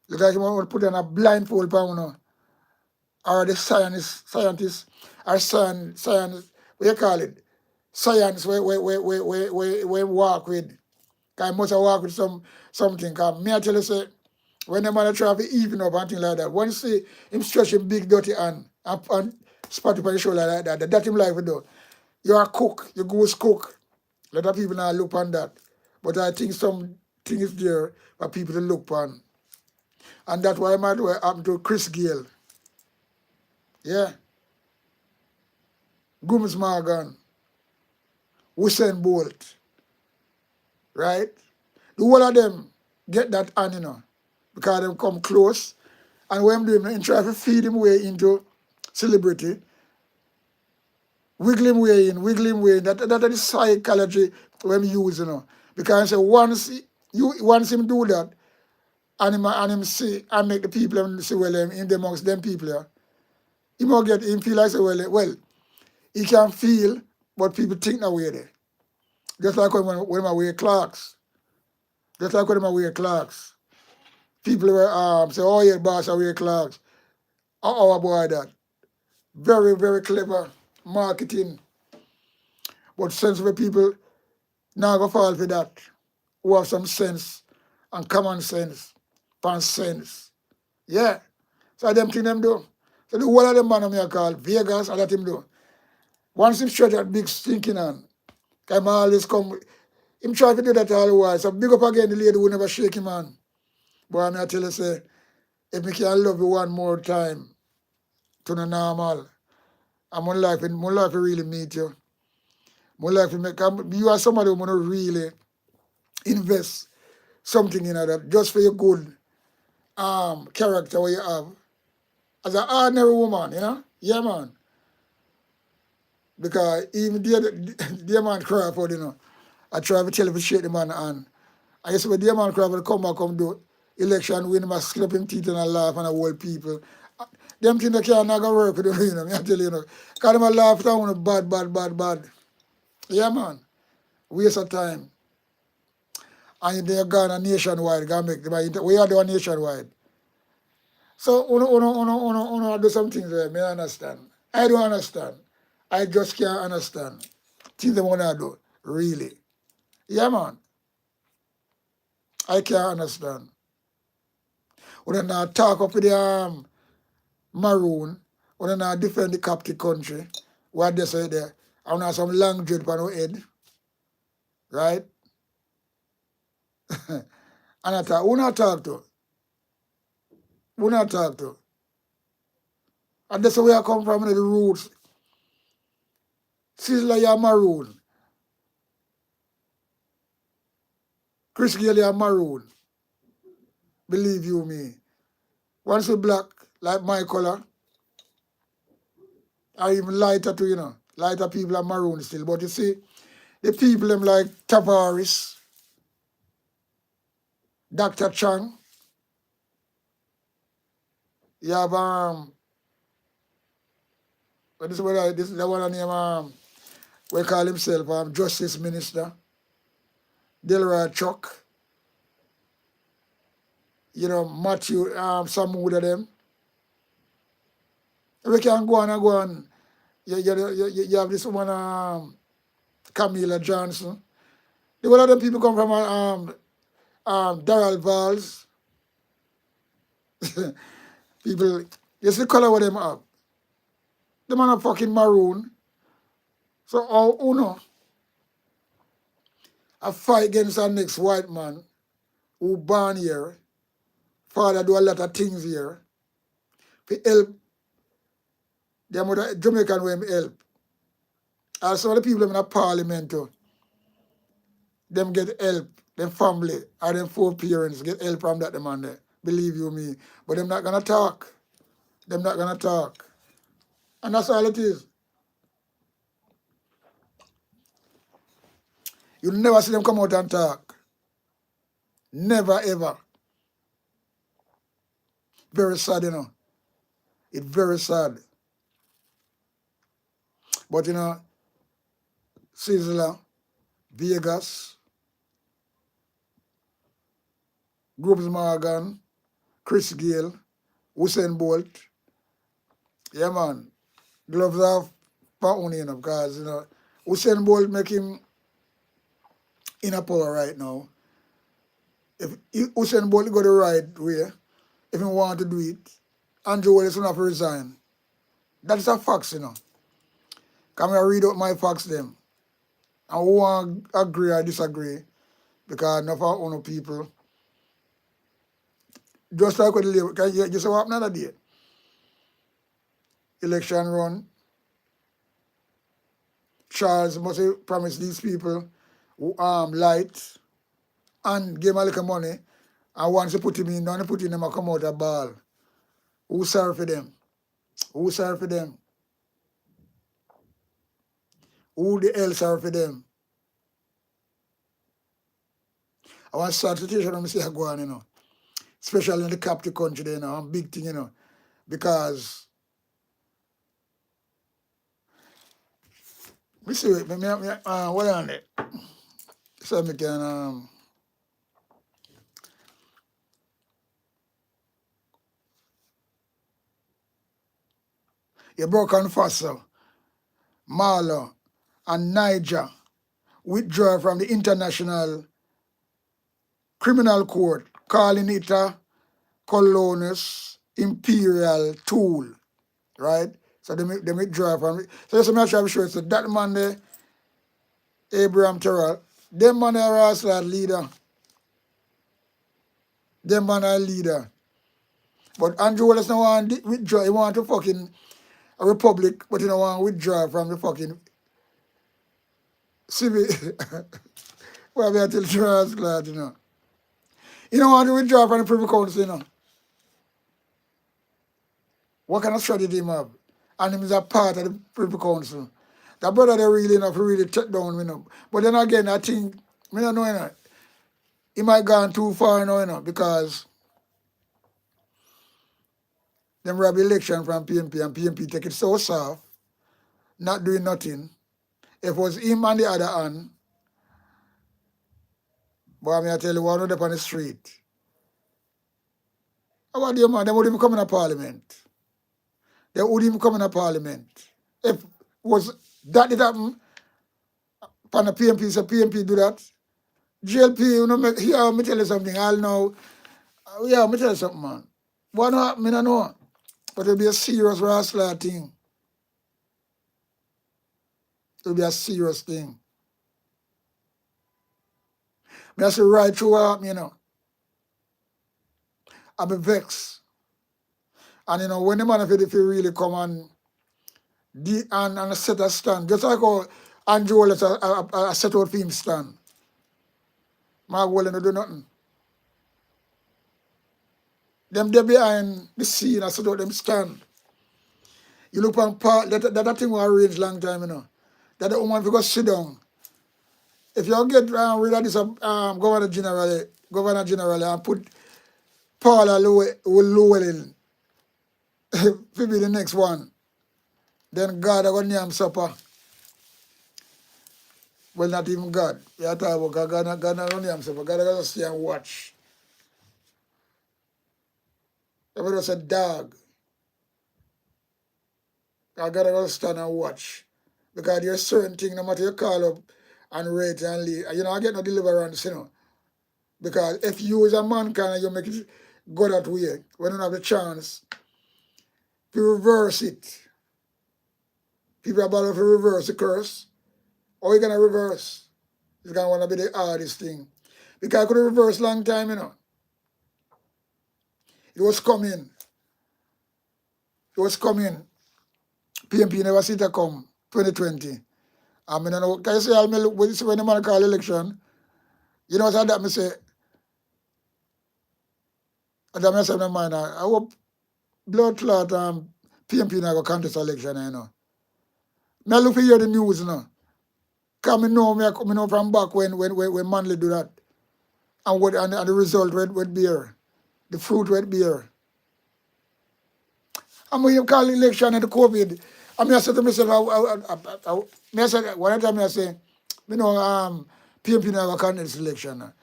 Look like you want to put in a blindfold for you, or the scientist, or science, what you call it? Science where walk with. Because I must have walk with something. Because me I tell you, say, when the man try to even up and things like that, once you see him stretching big dirty hand and spot up on the shoulder like that, that him like to do. You're a cook, you go cook. A lot of people now look on that. But I think something is there for people to look on. And that's why I might happen to Chris Gale. Yeah. Gums Morgan. Usain Bolt. Right? The whole of them get that on, you know. Because them come close. And what I'm doing, I'm trying to feed him way into celebrity. Wiggle him way in. That is the psychology when we use, you know. Because I say once him do that, and him see and make the people say well in amongst them people, yeah, he might get him feel like say well, he can feel what people think that way there. Just like when I wear Clarks. Just like when I wear Clarks. People were say, oh yeah, boss, I wear Clarks. Oh boy that. Very, very clever marketing. But sensible people Now go fall for that. Who have some sense and common sense, pan sense. Yeah. So them thing them do. So the whole of them man of me I call Vegas and that him do. Once him stretch that big stinking on, him always come. Him try to do that all the while. So big up again the lady who never shake him on. Boy, I tell you say, if me can love you one more time to the normal, and my life will really meet you. My life will make you are somebody who wanna really invest something in that just for your good character what you have. As an ordinary woman, you know? Yeah man. Because even the man Crawford, you know, I try to tell him to shake the man hand. I guess when the man Crawford come back come do election win him a slap him teeth and a laugh and a hold people. Them things that can't not gonna work with them, you know, I tell you, you know. Cause them a laugh down bad. Yeah man. Waste of time. And they're gone a nationwide, gonna make them we are doing nationwide. So uno do some things there, me understand. I don't understand. I just can't understand. Things they wanna do, really. Yeah man. I can't understand. When they not talk up with the maroon, when they not defend the captive country, what they say there, and have some long dread on our head, right? And I talk, who not talk to? Who not talk to? And that's where I come from, you know, the roots. Sizzler, you're maroon. Chris Gale, you're maroon. Believe you me. Once you black, like my color, or even lighter too, you know. Lighter people are maroon still. But you see, the people them like Tavares, Dr. Chang, you have but this is the one name we call himself Justice Minister, Delroy Chuck, you know, Matthew some of them. We can go on and go on. You have this woman Camila Johnson. The one of them people come from Darrell Valls. People, you see the color what them have. The man are fucking maroon. So how Uno a fight against our next white man who born here, father do a lot of things here, to help the mother Jamaican way him help. Also the people in the parliament too, them get help, them family or them four parents get help from that man there. Believe you me. But them not gonna talk. Them not gonna talk. And that's all it is. You never see them come out and talk. Never ever. Very sad, you know. It's very sad. But you know, Sizzler, Vegas, Groups Morgan, Chris Gale, Usain Bolt. Yeah man. Gloves off for you know, because you know, Usain Bolt make him in a power right now. If Usain Bolt go the right way, if he want to do it, Andrew Willis will have to resign. That's a fact, you know. Come here read out my facts them. And who want agree or disagree, because enough of our own people. Just like with the label, because you see what happened another day. Election run. Charles must have promised these people light and give him a little money. And once you put him in, don't put him in, come out a ball. Who serve for them? Who serve for them? Who the hell serve for them? I want to start situation I'm say I go on, you know. Especially in the capital country there, you know, and big thing, you know. Because me see it, what on it? So me can you broke on Faso, Marlo, and Niger. withdraw from the International Criminal Court, calling it a colonious imperial tool, right? So they withdraw from it. So just make sure I'm sure. So that man there, Abraham Terrell, them man are also leader. Them man are leader. But Andrew Wallace no want to withdraw. He want to fucking a republic, but he don't want to withdraw from the fucking civil. Well, we are till Charles glad, you know. He don't want to withdraw from the Privy Council, you know. What kind of strategy him have? And him is a part of the Privy Council. That brother they really enough to really take down, you know. But then again, I think, I don't know, you know, he might gone too far, you know, because them rob election from PMP and PMP take it so soft, not doing nothing. If it was him on the other hand, but I mean, I tell you, one of them on the street. How about the man? They would even come in a parliament. They would even come in a parliament. If was that did happen, on the PMP, so PMP do that. GLP, you know, here, me tell you something, I'll know. Yeah, me tell you something, man. What no happen, me no know. But it'll be a serious wrestler thing. It'll be a serious thing. Me I say right through what happen, you know. I be vexed. And you know, when the man if he really come and set a stand, just like how Andrew Wallace a set out for him stand. Mark Wallace no do nothing. Them there behind the scene, I set out them stand. You look on part that thing was arranged long time, you know. That the woman go sit down. If you get rid of this Governor General and put Paula Llewellyn to be the next one, then God are gonna name supper. Well, not even God. You talk about God not gonna name supper. God are gonna stay and watch. Everybody was a dog. God are gonna stand and watch. Because there's certain thing, no matter you call up and rate and leave, you know, I get no deliverance, you know. Because if you as a mankind and you make it go that way, when you have the chance to reverse it, people are about to reverse the curse. How are you gonna reverse? It's gonna wanna be the hardest thing. Because I could have reversed long time, you know. It was coming. It was coming. PMP never see it come 2020. I mean, I know, can you say when the man call election, you know what that me say? And I say in my mind, I hope blood clot PMP now go contest election, you know. Me look for hear the news, you know. Because I know from back when Manley do that. And the result would bear. The fruit would bear. And when you call election and the COVID, I said to myself, I said, one time I say, PMP never contest election.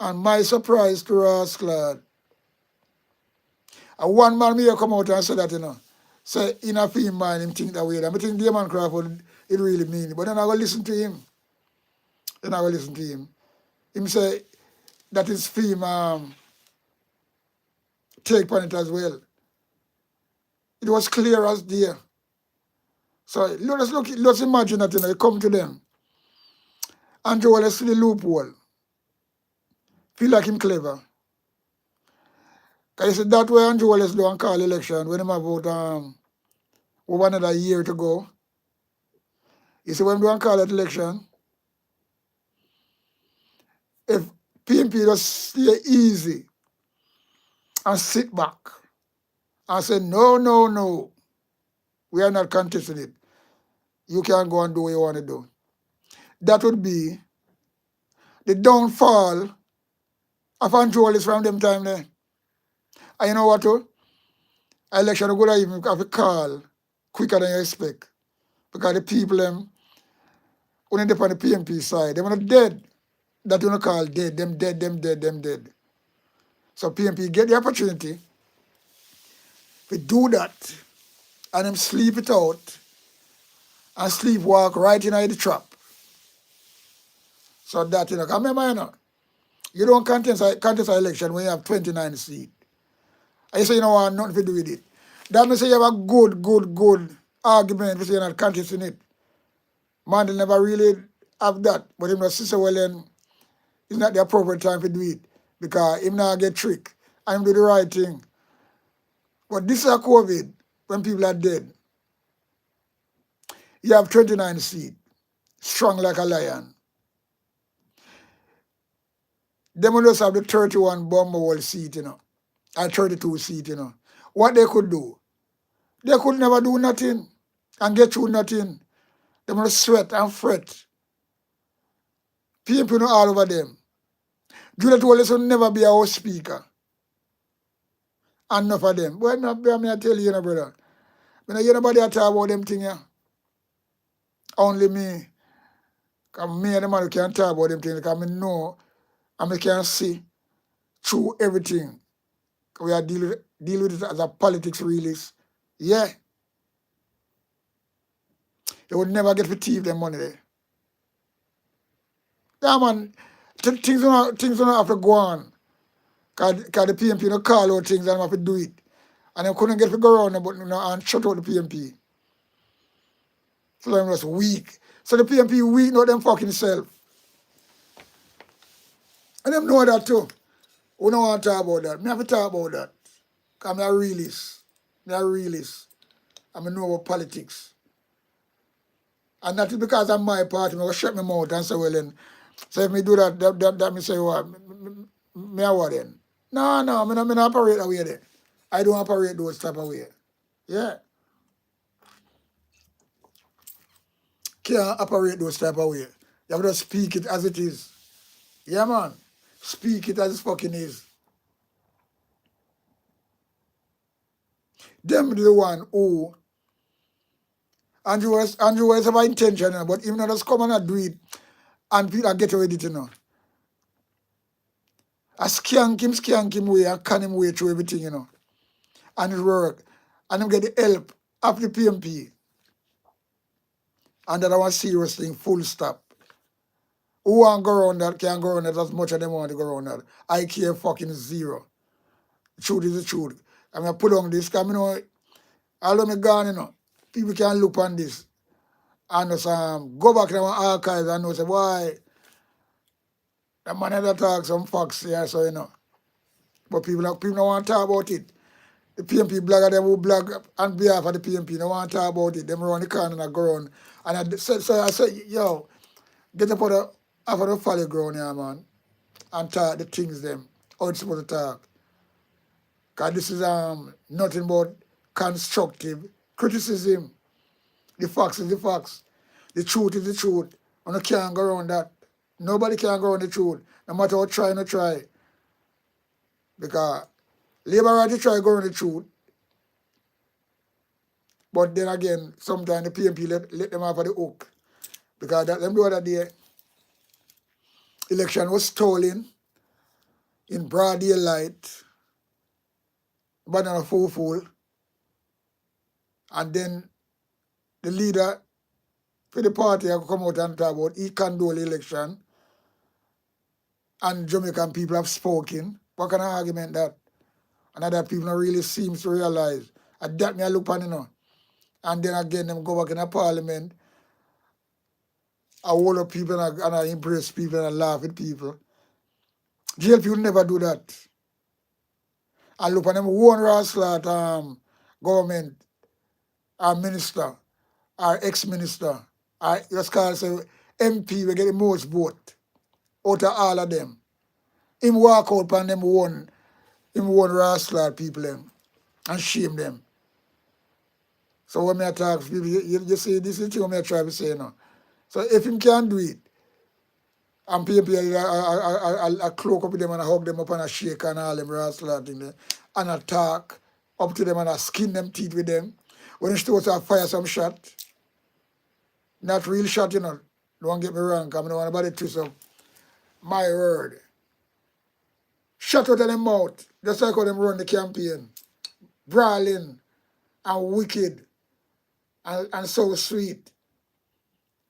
And my surprise to us, Claude, one man may come out and say that, you know. Say, in a film mind, him think that way. I think Damon Crawford, it really mean it. But then I will listen to him. Him say, that his film take on it as well. It was clear as day. So let's imagine that, you know, you come to them. Andrew Wallace see the loophole. Feel like him clever. Because you see that way Andrew Wallace do and call election when him have about over another year to go. You see when him do and call that election, if PMP just stay easy and sit back and say, no, we are not contesting it. You can go and do what you want to do. That would be the downfall of Andrew Wallace from them time there. And you know what, too? Election would even have a call quicker than you expect. Because the people when they on the PMP side, they were not dead. That you don't call dead. Them dead. So PMP get the opportunity to do that and them sleep it out and sleepwalk right in the trap. So that, you know, remember, you know, you don't contest an election when you have 29 seats. I say you don't want nothing to do with it. That means you have a good argument for saying not contesting it. Mandel never really have that, but him not say, well then, it's not the appropriate time to do it because him not get tricked and him do the right thing. But this is a COVID, when people are dead. You have 29 seats, strong like a lion. Them will just have the 31 Bumblewall seat, you know, and 32 seat, you know. What they could do? They could never do nothing and get through nothing. They must sweat and fret. People know all over them. Juliet Wallace will never be our speaker. And enough of them. But I tell you, you know, brother. When I hear nobody talk about them things, yeah. Only me. Because me and the man who can talk about them things, because I know and I can see through everything. We are deal with it as a politics realist. Yeah. They would never get to thief them money there. Yeah, man. Things don't have to go on. Because the PMP don't call out things and have to do it. And they couldn't get to go around but, you know, and shut out the PMP. So them was weak. So the PMP weak, not them fucking self. And them know that too. We don't want to talk about that. Me have to talk about that. Because I'm a realist. I'm a know about politics. And that is because I'm my party. I will shut my mouth and say, well then, so if me do that me say what? Me a what then? No, I don't operate that way then. I don't operate those type of way. Yeah. Can't operate those type of way. You have to speak it as it is. Yeah, man. Speak it as it fucking is. Them the one who Andrew was have intention, but even not just come and do it and people get away with it, you know. I skank him way and can him way through everything, you know. And it work. And him get the help of the PMP. And that I was serious thing, full stop. Who want to go around that can go around that as much as they want to go around that. I care fucking zero. The truth is the truth. I mean, I put on this because, you know, although me gone, you know, people can look on this and just go back to our archives and know, say, why, the man that talk some facts here, so, you know. But people don't want to talk about it. The PMP blogger, them who blog on behalf of the PMP, they want to talk about it. Them around the corner and go around. And I said, yo, get up off of the folly ground here, man, and talk the things them, how it's supposed to talk. Because this is nothing but constructive criticism. The facts is the facts. The truth is the truth. And you can't go around that. Nobody can go around the truth, no matter how try or try. Because Labour Party try to go around the truth. But then again, sometimes the PMP let them off of the hook. Because that them the other day, election was stolen in broad daylight, but not a fool. And then the leader for the party have come out and talk about he condole the election. And Jamaican people have spoken. What kind of argument that? And other people don't really seem to realize. And that me I look on, you know. And then again, them go back in the parliament. I hold up people and I embrace people and I laugh at people. GLP will never do that. I look on them one rascal government, our minister, our ex-minister, our just call say MP we get the most vote out of all of them. Him walk out on them one rascal people them and shame them. So when I talk to people, you see, this is the thing I try to say now. So if him can do it, and people, I cloak up with them and I hug them up and I shake and all them rascal thing there, and I talk up to them and I skin them teeth with them. When it's supposed to fire some shot, not real shot, you know. Don't get me wrong, because I don't want anybody to twist up my word. Shut out of them mouth, just like how them run the campaign. Brawling and wicked and so sweet.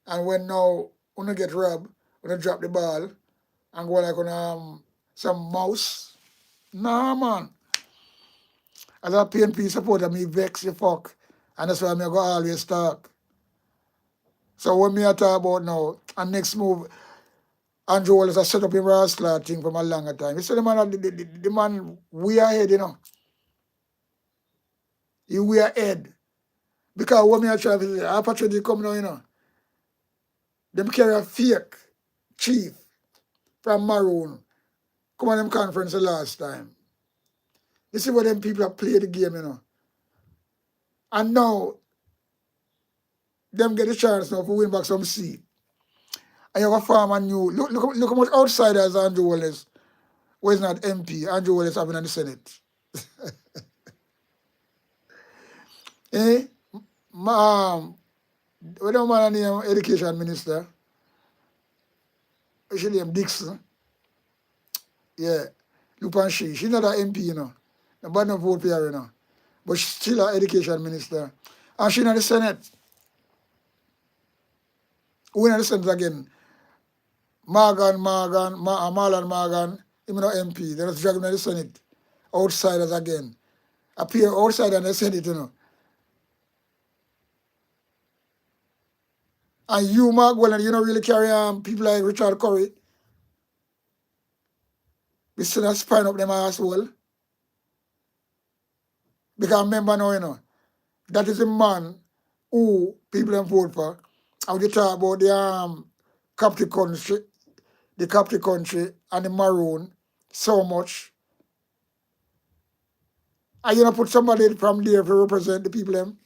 And when now, when you get robbed, when I drop the ball and go like on some mouse. Nah, man. As a PNP supporter, me vex the fuck. And that's why me go always talk. So what me I talk about now, and next move, Andrew Wallace has set up him rascal thing from a longer time. You see the man, the man we are ahead, you know. We are ahead. Because what me I try to say, our patriotic come now, you know. Them carry a fake chief from Maroon. Come on them conference the last time. You see what them people have played the game, you know. And now, them get the chance now to win back some seat. And you have a farm and new. Look how much outsiders Andrew Wallace, who is not MP, Andrew Wallace having in the Senate. Eh? What the man name education minister? She name Dixon. Yeah. Look on she. She's not an MP, you know. Nobody no vote for her, you know. But she's still an education minister. And she's in the Senate. Who in the Senate again? Marlon Morgan, him no MP. They just drag him in the Senate. Outsiders again. Appear outside in the Senate, you know. And you, Mark, well, you don't really carry people like Richard Curry. We still not spine up them asshole. Because remember now, you know, that is a man who people them vote for. And we talk about the capital country and the maroon so much. And you know put somebody from there to represent the people them.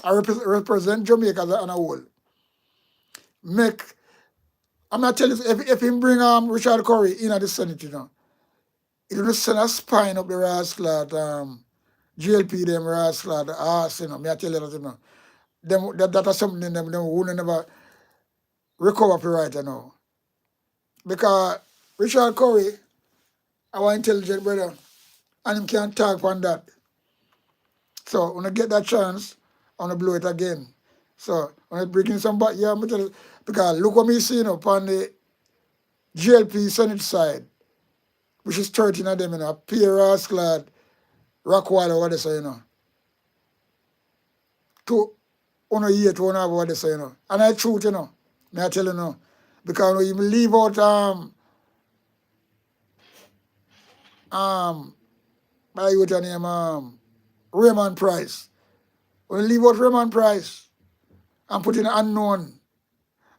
I represent Jamaica as a whole. I'm not telling you, if him bring Richard Curry in at the Senate, you know, it will send a spine up the rascal GLP them rascal the ass, you know. Me I tell you that, you know. That is something in them who never recover for right, you know. Because Richard Curry, our intelligent brother, and him can't talk on that. So when I get that chance, I want to blow it again. So when I bring in somebody, yeah, I'm tell you, because look what me see, you know, on the GLP Senate side, which is 13 of them, you know, Pierre Rasclad, Rockwell, or what they say, you know. To on a year to one hour, what they say, you know. And I truth, you know. May I tell you now. Because when you leave out by what your name, Raymond Price. When you leave out Raymond Price and put in unknown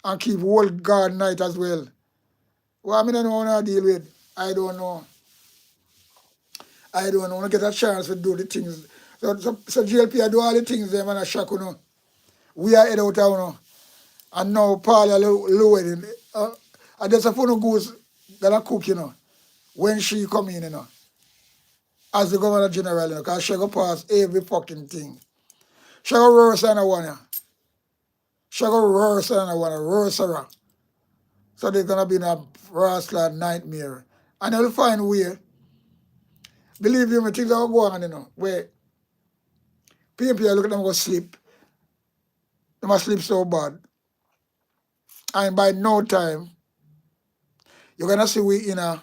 and keep world guard night as well. Well, I mean, I don't want to deal with. I don't know. I don't know. I want to get a chance to do the things. So GLP, I do all the things them and I shock, you know. We are head out now, you know. And now Paula Llewellyn, I just a phone goes gonna cook, you know, when she come in, you know, as the Governor General, you know, because she go pass every fucking thing. She go worse than I want her. She go worse than I want her, worse her. So they're gonna be in a rascal nightmare. And they'll find a way. Believe you me, things are going on, you know, where people look at them go sleep. They must sleep so bad. And by no time, you're gonna see we in a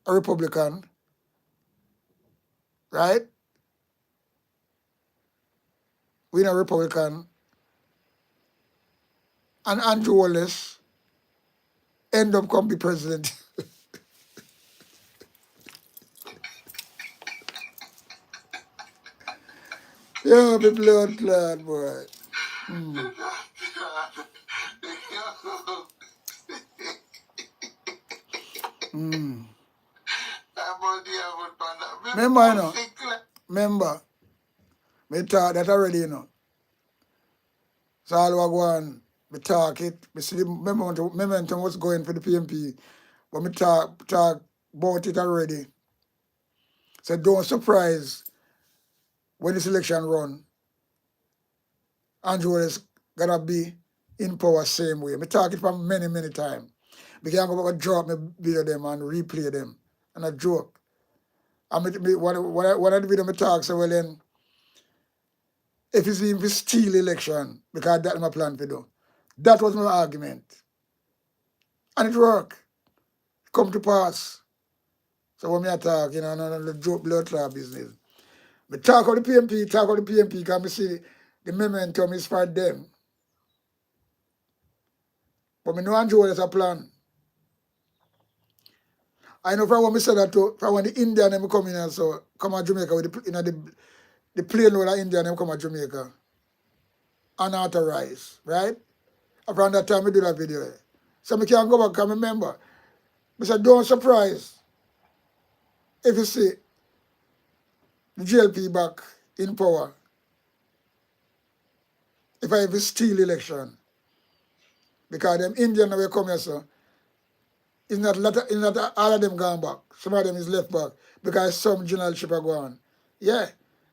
Republican, right? We in a Republican. And Andrew Wallace end up come be president. Yeah, be blood clot, boy. Remember, you know, remember, me talk that already, you know. So all I go on, me talk it, me see the momentum was going for the PMP, but me talk about it already. So don't surprise when this election run, Andrew is gonna be in power same way. Me talk it for many times. Me can't go back and drop me video them and replay them. And a joke. And when I video me talk, so well then, if it's even steal election, because that's my plan to do. That was my argument. And it work. Come to pass. So when me talk, you know, no the joke blood clot business. But talk of the PMP, because I see the momentum is for them. But me know Andrew has a plan. I know from when me said that to, from when the Indian them come in and so come to Jamaica with the, you know, the plane load of Indian them come to Jamaica unauthorized, right? Around that time we do that video. So me can't go back and remember. I said, don't surprise if you see the GLP back in power. If I ever steal election. Because them Indian will come here, so it's not all of them gone back. Some of them is left back because some generalship are gone. Yeah.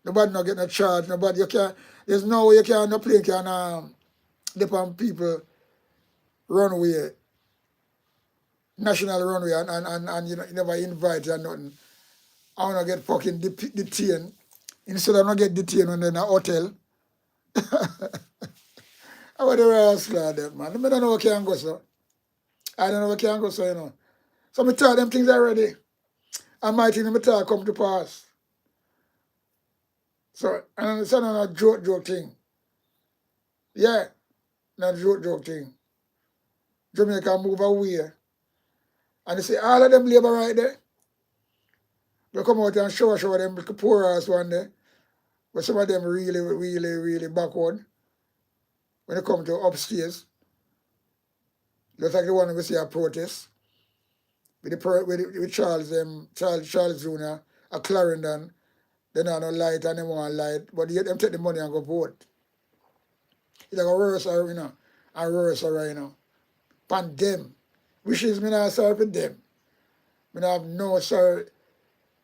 Nobody not get no charge. Nobody you can there's no way you can no plane can depend people runway, national runway and you know you never invite or nothing. I wanna get fucking detained. Instead of not get detained when they're in a hotel. I want to rascal them, man. I don't know what can go so. I don't know what can go so, you know. So me tell them things already. And my thing me tell come to pass. So and it's not a joke thing. Yeah, not a joke thing. Jamaica move away. And they say all of them labor right there. They come out and show them poor ass one day. But some of them really backward when they come to upstairs. Just like the one we see a protest. With Charles Jr., a Clarendon, they don't have no light and they want light, but yet them take the money and go vote. It's like a worse, you know, a worse right now. Pan them. Which is me not sorry for them. Me not have no sorry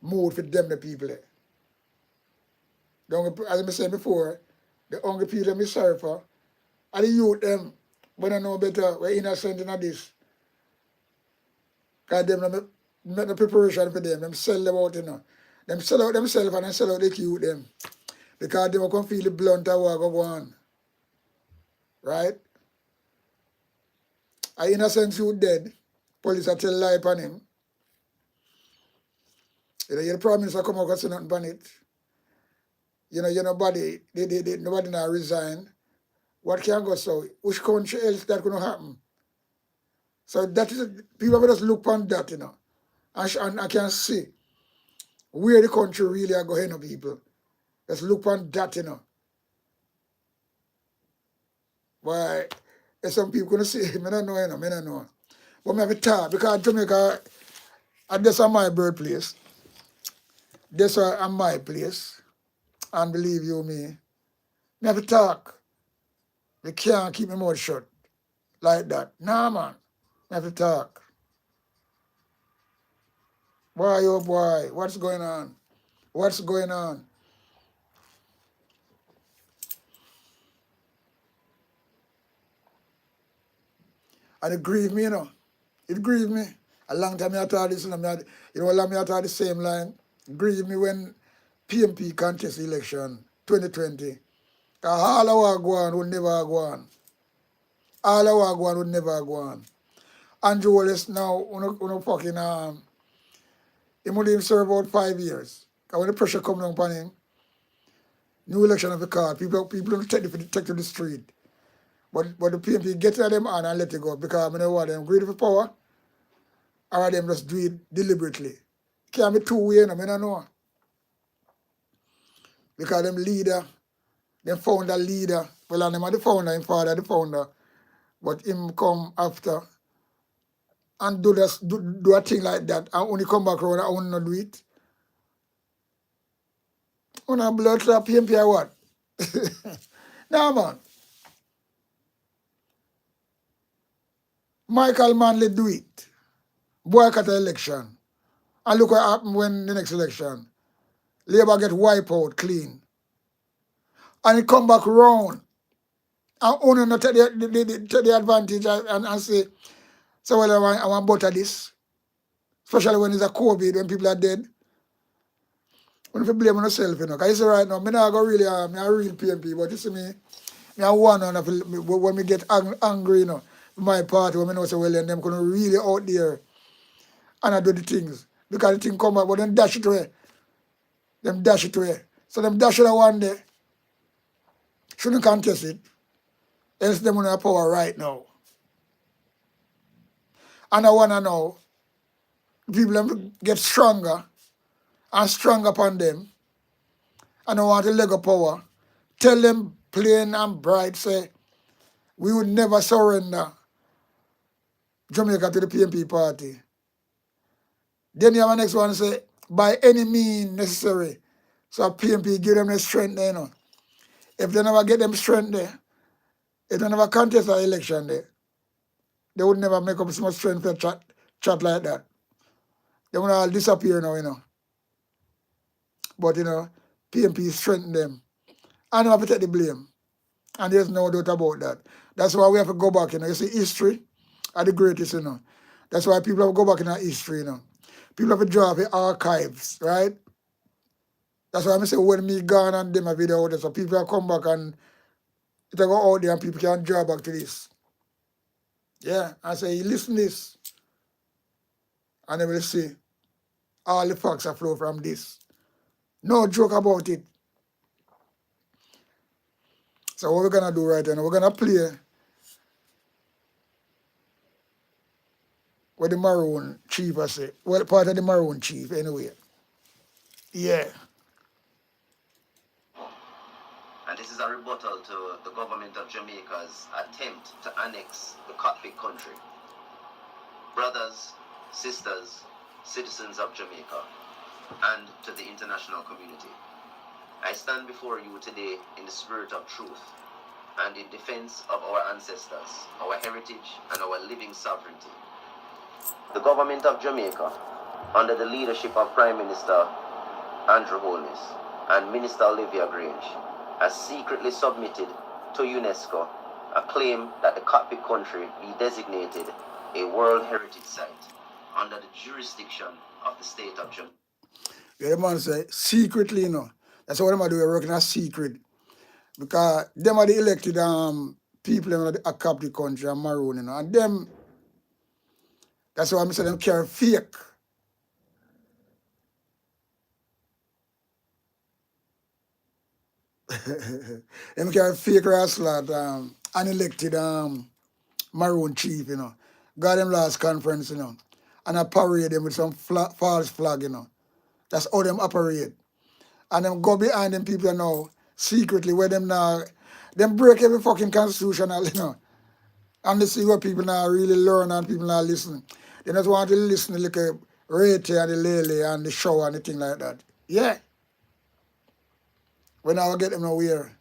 mood for them, the people there. As I said before, the only people me sorry for are the youth them when I know better, we're innocent in this. Because them not make no preparation for them. Them sell them out, you know. Them sell out themselves and then sell out the youth them. Because they will come feel the blunt of what go on. Right? An innocent youth dead. Police are tell lie upon him. You know, the Prime Minister come out and say nothing upon it. You know, nobody now resign. What can go so? Which country else that gonna happen? So that is people will just look on that, you know. And I can see where the country really are going, people. Just look on that, you know. Why some people gonna say, I don't know, you know, I don't know. But I have a talk because Jamaica, this is my birthplace. This is my place. And believe you me, I have a talk. You can't keep my mouth shut like that. Nah, man. I have to talk. Boy, oh boy, what's going on? What's going on? And it grieved me, you know. It grieved me. A long time I thought this, you know, I thought the same line. It grieved me when PMP contest election 2020. All our go on would never go on. All our go on would never go on. Andrew Holness now, fucking, he only serve about 5 years. Because when the pressure come down upon him, new election of the card, people don't take to the street. But the PMP get at them on and let it go because I know what them greedy for power or them just do it deliberately. Can't be two-way, I don't know. Because them leader, them founder leader, well, and them are the founder, him father the founder, but him come after and do a thing like that and only come back around and only not do it. On a blood clot PMP or what? Nah, man. Michael Manley do it. Boycott the election. And look what happened when the next election. Labour get wiped out clean. And it come back round. And only not take the advantage and say, so well, I want butter this. Especially when it's a COVID, when people are dead. When you blame on yourself, you know. Because you see right now, I'm not really, I'm a real PMP, but you see me, I want on when me get angry, you know. my party when I know so well and them couldn't really out there and I do the things. Because the thing come back, but then dash it away. Them dash it away. So them dash it away one day. Shouldn't contest it. Else them on power right now. And I wanna know people them get stronger and stronger upon them. And I want to leg of power. Tell them plain and bright, say, we would never surrender Jamaica to the PNP party. Then you have a next one say, by any means necessary. So PNP give them the strength there, you know. If they never get them strength there, if they never contest an election there, they would never make up so much strength for chat like that. They would all disappear now, you know. But, you know, PNP strengthen them. And they have to take the blame. And there's no doubt about that. That's why we have to go back, you know. You see, history are the greatest, you know. That's why people have to go back in our history, you know. People have to draw the archives, right? That's why I say when me gone and them a video out there, so people will come back and it'll go out there and people can draw back to this. Yeah, I say, listen this. And they will see all the facts that flow from this. No joke about it. So what we're gonna do right now, we're gonna play with the maroon chief, I say. Well, part of the maroon chief anyway. Yeah. And this is a rebuttal to the government of Jamaica's attempt to annex the cockpit country. Brothers, sisters, citizens of Jamaica, and to the international community, I stand before you today in the spirit of truth and in defense of our ancestors, our heritage, and our living sovereignty. The government of Jamaica, under the leadership of Prime Minister Andrew Holness and Minister Olivia Grange, has secretly submitted to UNESCO a claim that the cockpit country be designated a World Heritage Site under the jurisdiction of the state of Jamaica. Yeah, the man say, secretly, you know. That's what them do, we're working as secret. Because them are the elected people that account the country and maroon, you know. And them, that's why I say them carry fake. Them carry fake rascal unelected maroon chief, you know. Got them last conference, you know. And I parade them with some false flag, you know. That's how them operate. And them go behind them people now, secretly, where them now, them break every fucking constitutional, you know. And they see what people now really learn and people now listen. They just want to listen to like a Rate and the Lele and the show and the thing like that. Yeah. We now get them nowhere.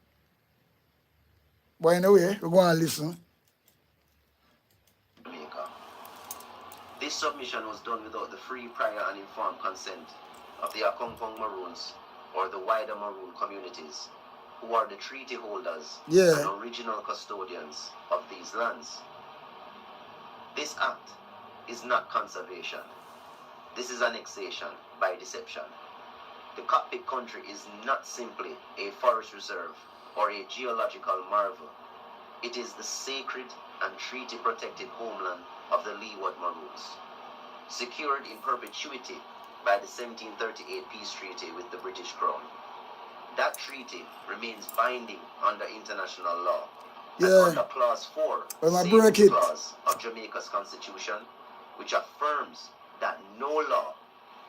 But anyway, we're going to listen. This submission was done without the free, prior, and informed consent of the Akongkong Maroons or the wider Maroon communities, who are the treaty holders and original custodians of these lands. This act is not conservation. This is annexation by deception. The cockpit country is not simply a forest reserve or a geological marvel. It is the sacred and treaty-protected homeland of the Leeward Maroons, secured in perpetuity by the 1738 peace treaty with the British Crown. That treaty remains binding under international law. And under Clause 4, Savings Clause of Jamaica's Constitution, which affirms that no law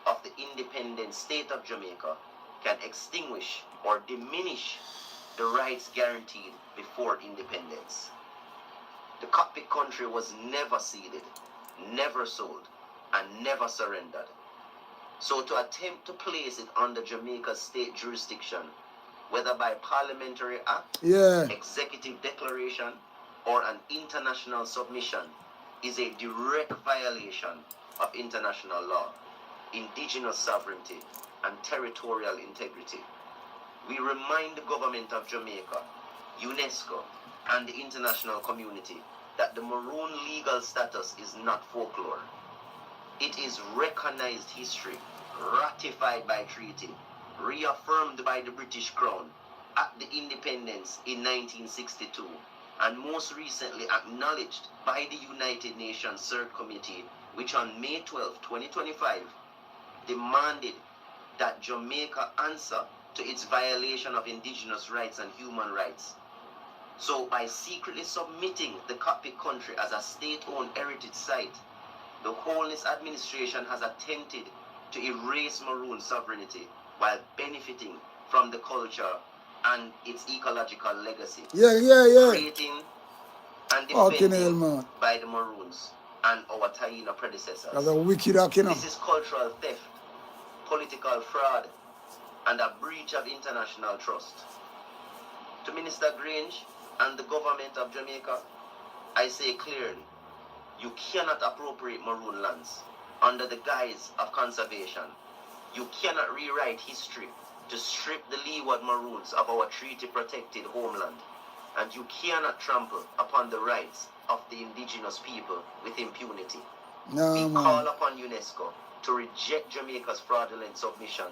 of the independent state of Jamaica can extinguish or diminish the rights guaranteed before independence. The cockpit country was never ceded, never sold, and never surrendered. So to attempt to place it under Jamaica's state jurisdiction, whether by parliamentary act, executive declaration, or an international submission, is a direct violation of international law, indigenous sovereignty, and territorial integrity. We remind the government of Jamaica, UNESCO, and the international community that the Maroon legal status is not folklore. It is recognized history, ratified by treaty, reaffirmed by the British Crown at the independence in 1962, and most recently acknowledged by the United Nations CERT Committee, which on May 12, 2025, demanded that Jamaica answer to its violation of indigenous rights and human rights. So by secretly submitting the Cockpit country as a state-owned heritage site, the Holness administration has attempted to erase Maroon sovereignty while benefiting from the culture and its ecological legacy. Creating and defending by the Maroons and our Taina predecessors. That's a wicked act, you know. This is cultural theft, political fraud, and a breach of international trust. To Minister Grange and the government of Jamaica, I say clearly, you cannot appropriate Maroon lands under the guise of conservation. You cannot rewrite history to strip the Leeward Maroons of our treaty-protected homeland. And you cannot trample upon the rights of the indigenous people with impunity. We call upon UNESCO to reject Jamaica's fraudulent submission,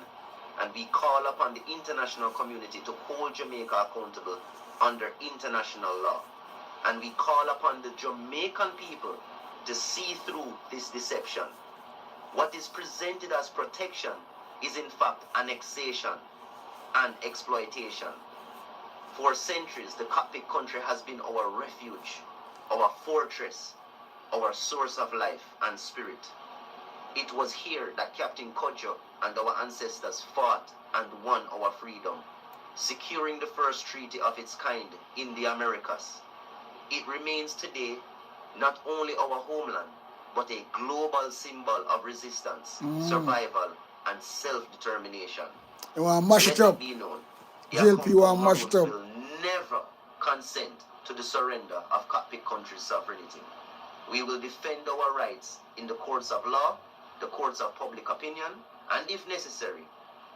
and we call upon the international community to hold Jamaica accountable under international law. And we call upon the Jamaican people to see through this deception. What is presented as protection is in fact annexation and exploitation. For centuries, the Cockpit country has been our refuge, our fortress, our source of life and spirit. It was here that Captain Kodjo and our ancestors fought and won our freedom, securing the first treaty of its kind in the Americas. It remains today not only our homeland, but a global symbol of resistance, survival, and self-determination. You want to mash it up. Be known, JLP want to mash it up. Will never consent to the surrender of Cockpit country's sovereignty. We will defend our rights in the courts of law, the courts of public opinion, and if necessary,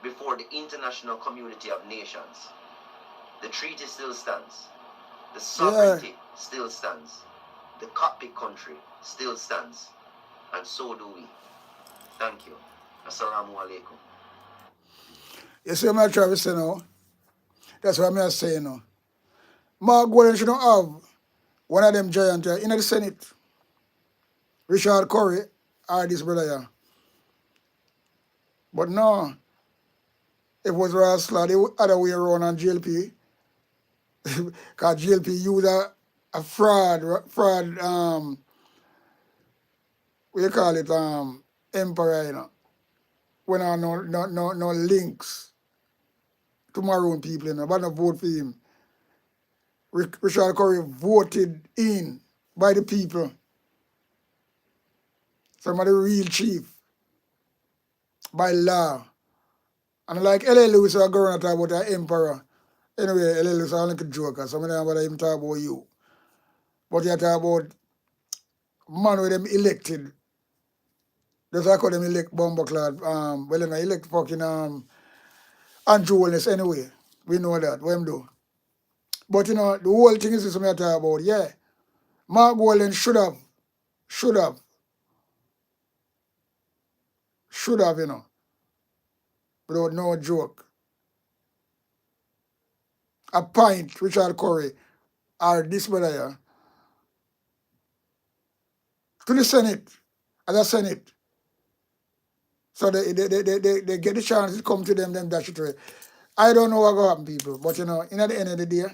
before the international community of nations. The treaty still stands. The sovereignty still stands. The Cockpit country still stands. And so do we. Thank you. Assalamu alaikum. You see what I'm trying to say now? That's what I'm saying now. Mark Gorgan should not have one of them giants in the Senate. Richard Curry or this brother here. But no, it was Rastler the other way around on JLP. Because JLP used a fraud, what you call it, emperor, you know. When I no links to Maroon people, you know, but no vote for him. Richard Curry voted in by the people. Some of the real chief by law. And like L.A. Lewis are going to talk about the emperor. Anyway, L.A. Lewis are like a joker. Some of them about him talk about you. But you talk about man with them elected. That's how them elect Bumbleclad. Well, you know, elect fucking Andrew Holness anyway. We know that. What him do. But, you know, the whole thing is something I talk about. Yeah. Mark Gorgan should have, you know, without no joke, appoint Richard Curry or this brother here to the Senate, as a Senate. So they get the chance to come to them dash it away. I don't know what will happen, people, but you know, in at the end of the day,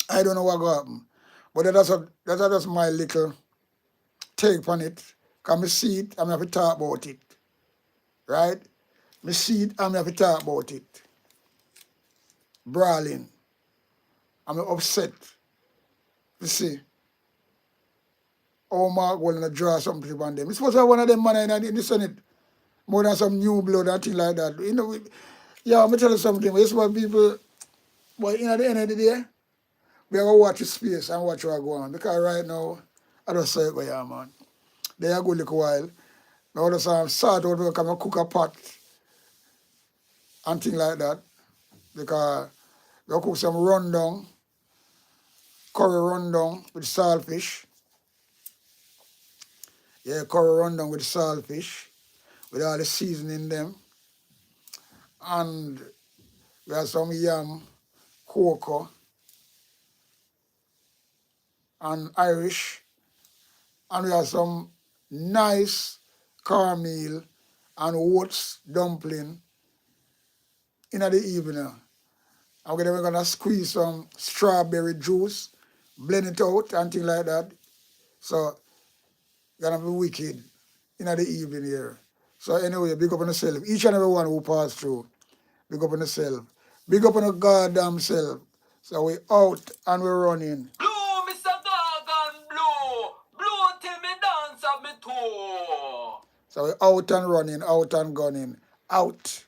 I don't know what will happen. But that's just my little take on it. Because I see it, I'm going to talk about it. Right? I see it, I'm going to talk about it. Brawling. I'm upset to see how Mark going to draw something on them. It's supposed to have one of them men in the Senate. More than some new blood and things like that. You know, yeah, I'm going to tell you something. It's what people, but at the end of the day, we have to watch the space and watch what go on. Because right now, I don't say it where I am, man. They are good little while. Now just start out to come and cook a pot and things like that. Because we cook some rundown, curry rundown with saltfish. Yeah, curry rundown with saltfish, with all the seasoning in them. And we have some yam, cocoa, and Irish. And we have some nice cornmeal and oats dumpling in the evening. And we're going to squeeze some strawberry juice, blend it out and things like that. So, going to be wicked in the evening here. So anyway, big up on yourself. Each and every one who passed through, big up on yourself. Big up on your goddamn self. So we out and we're running. Blue, Mr. Gorgan, blue. Blue till me dance at me toe. So we out and running, out and gunning, out.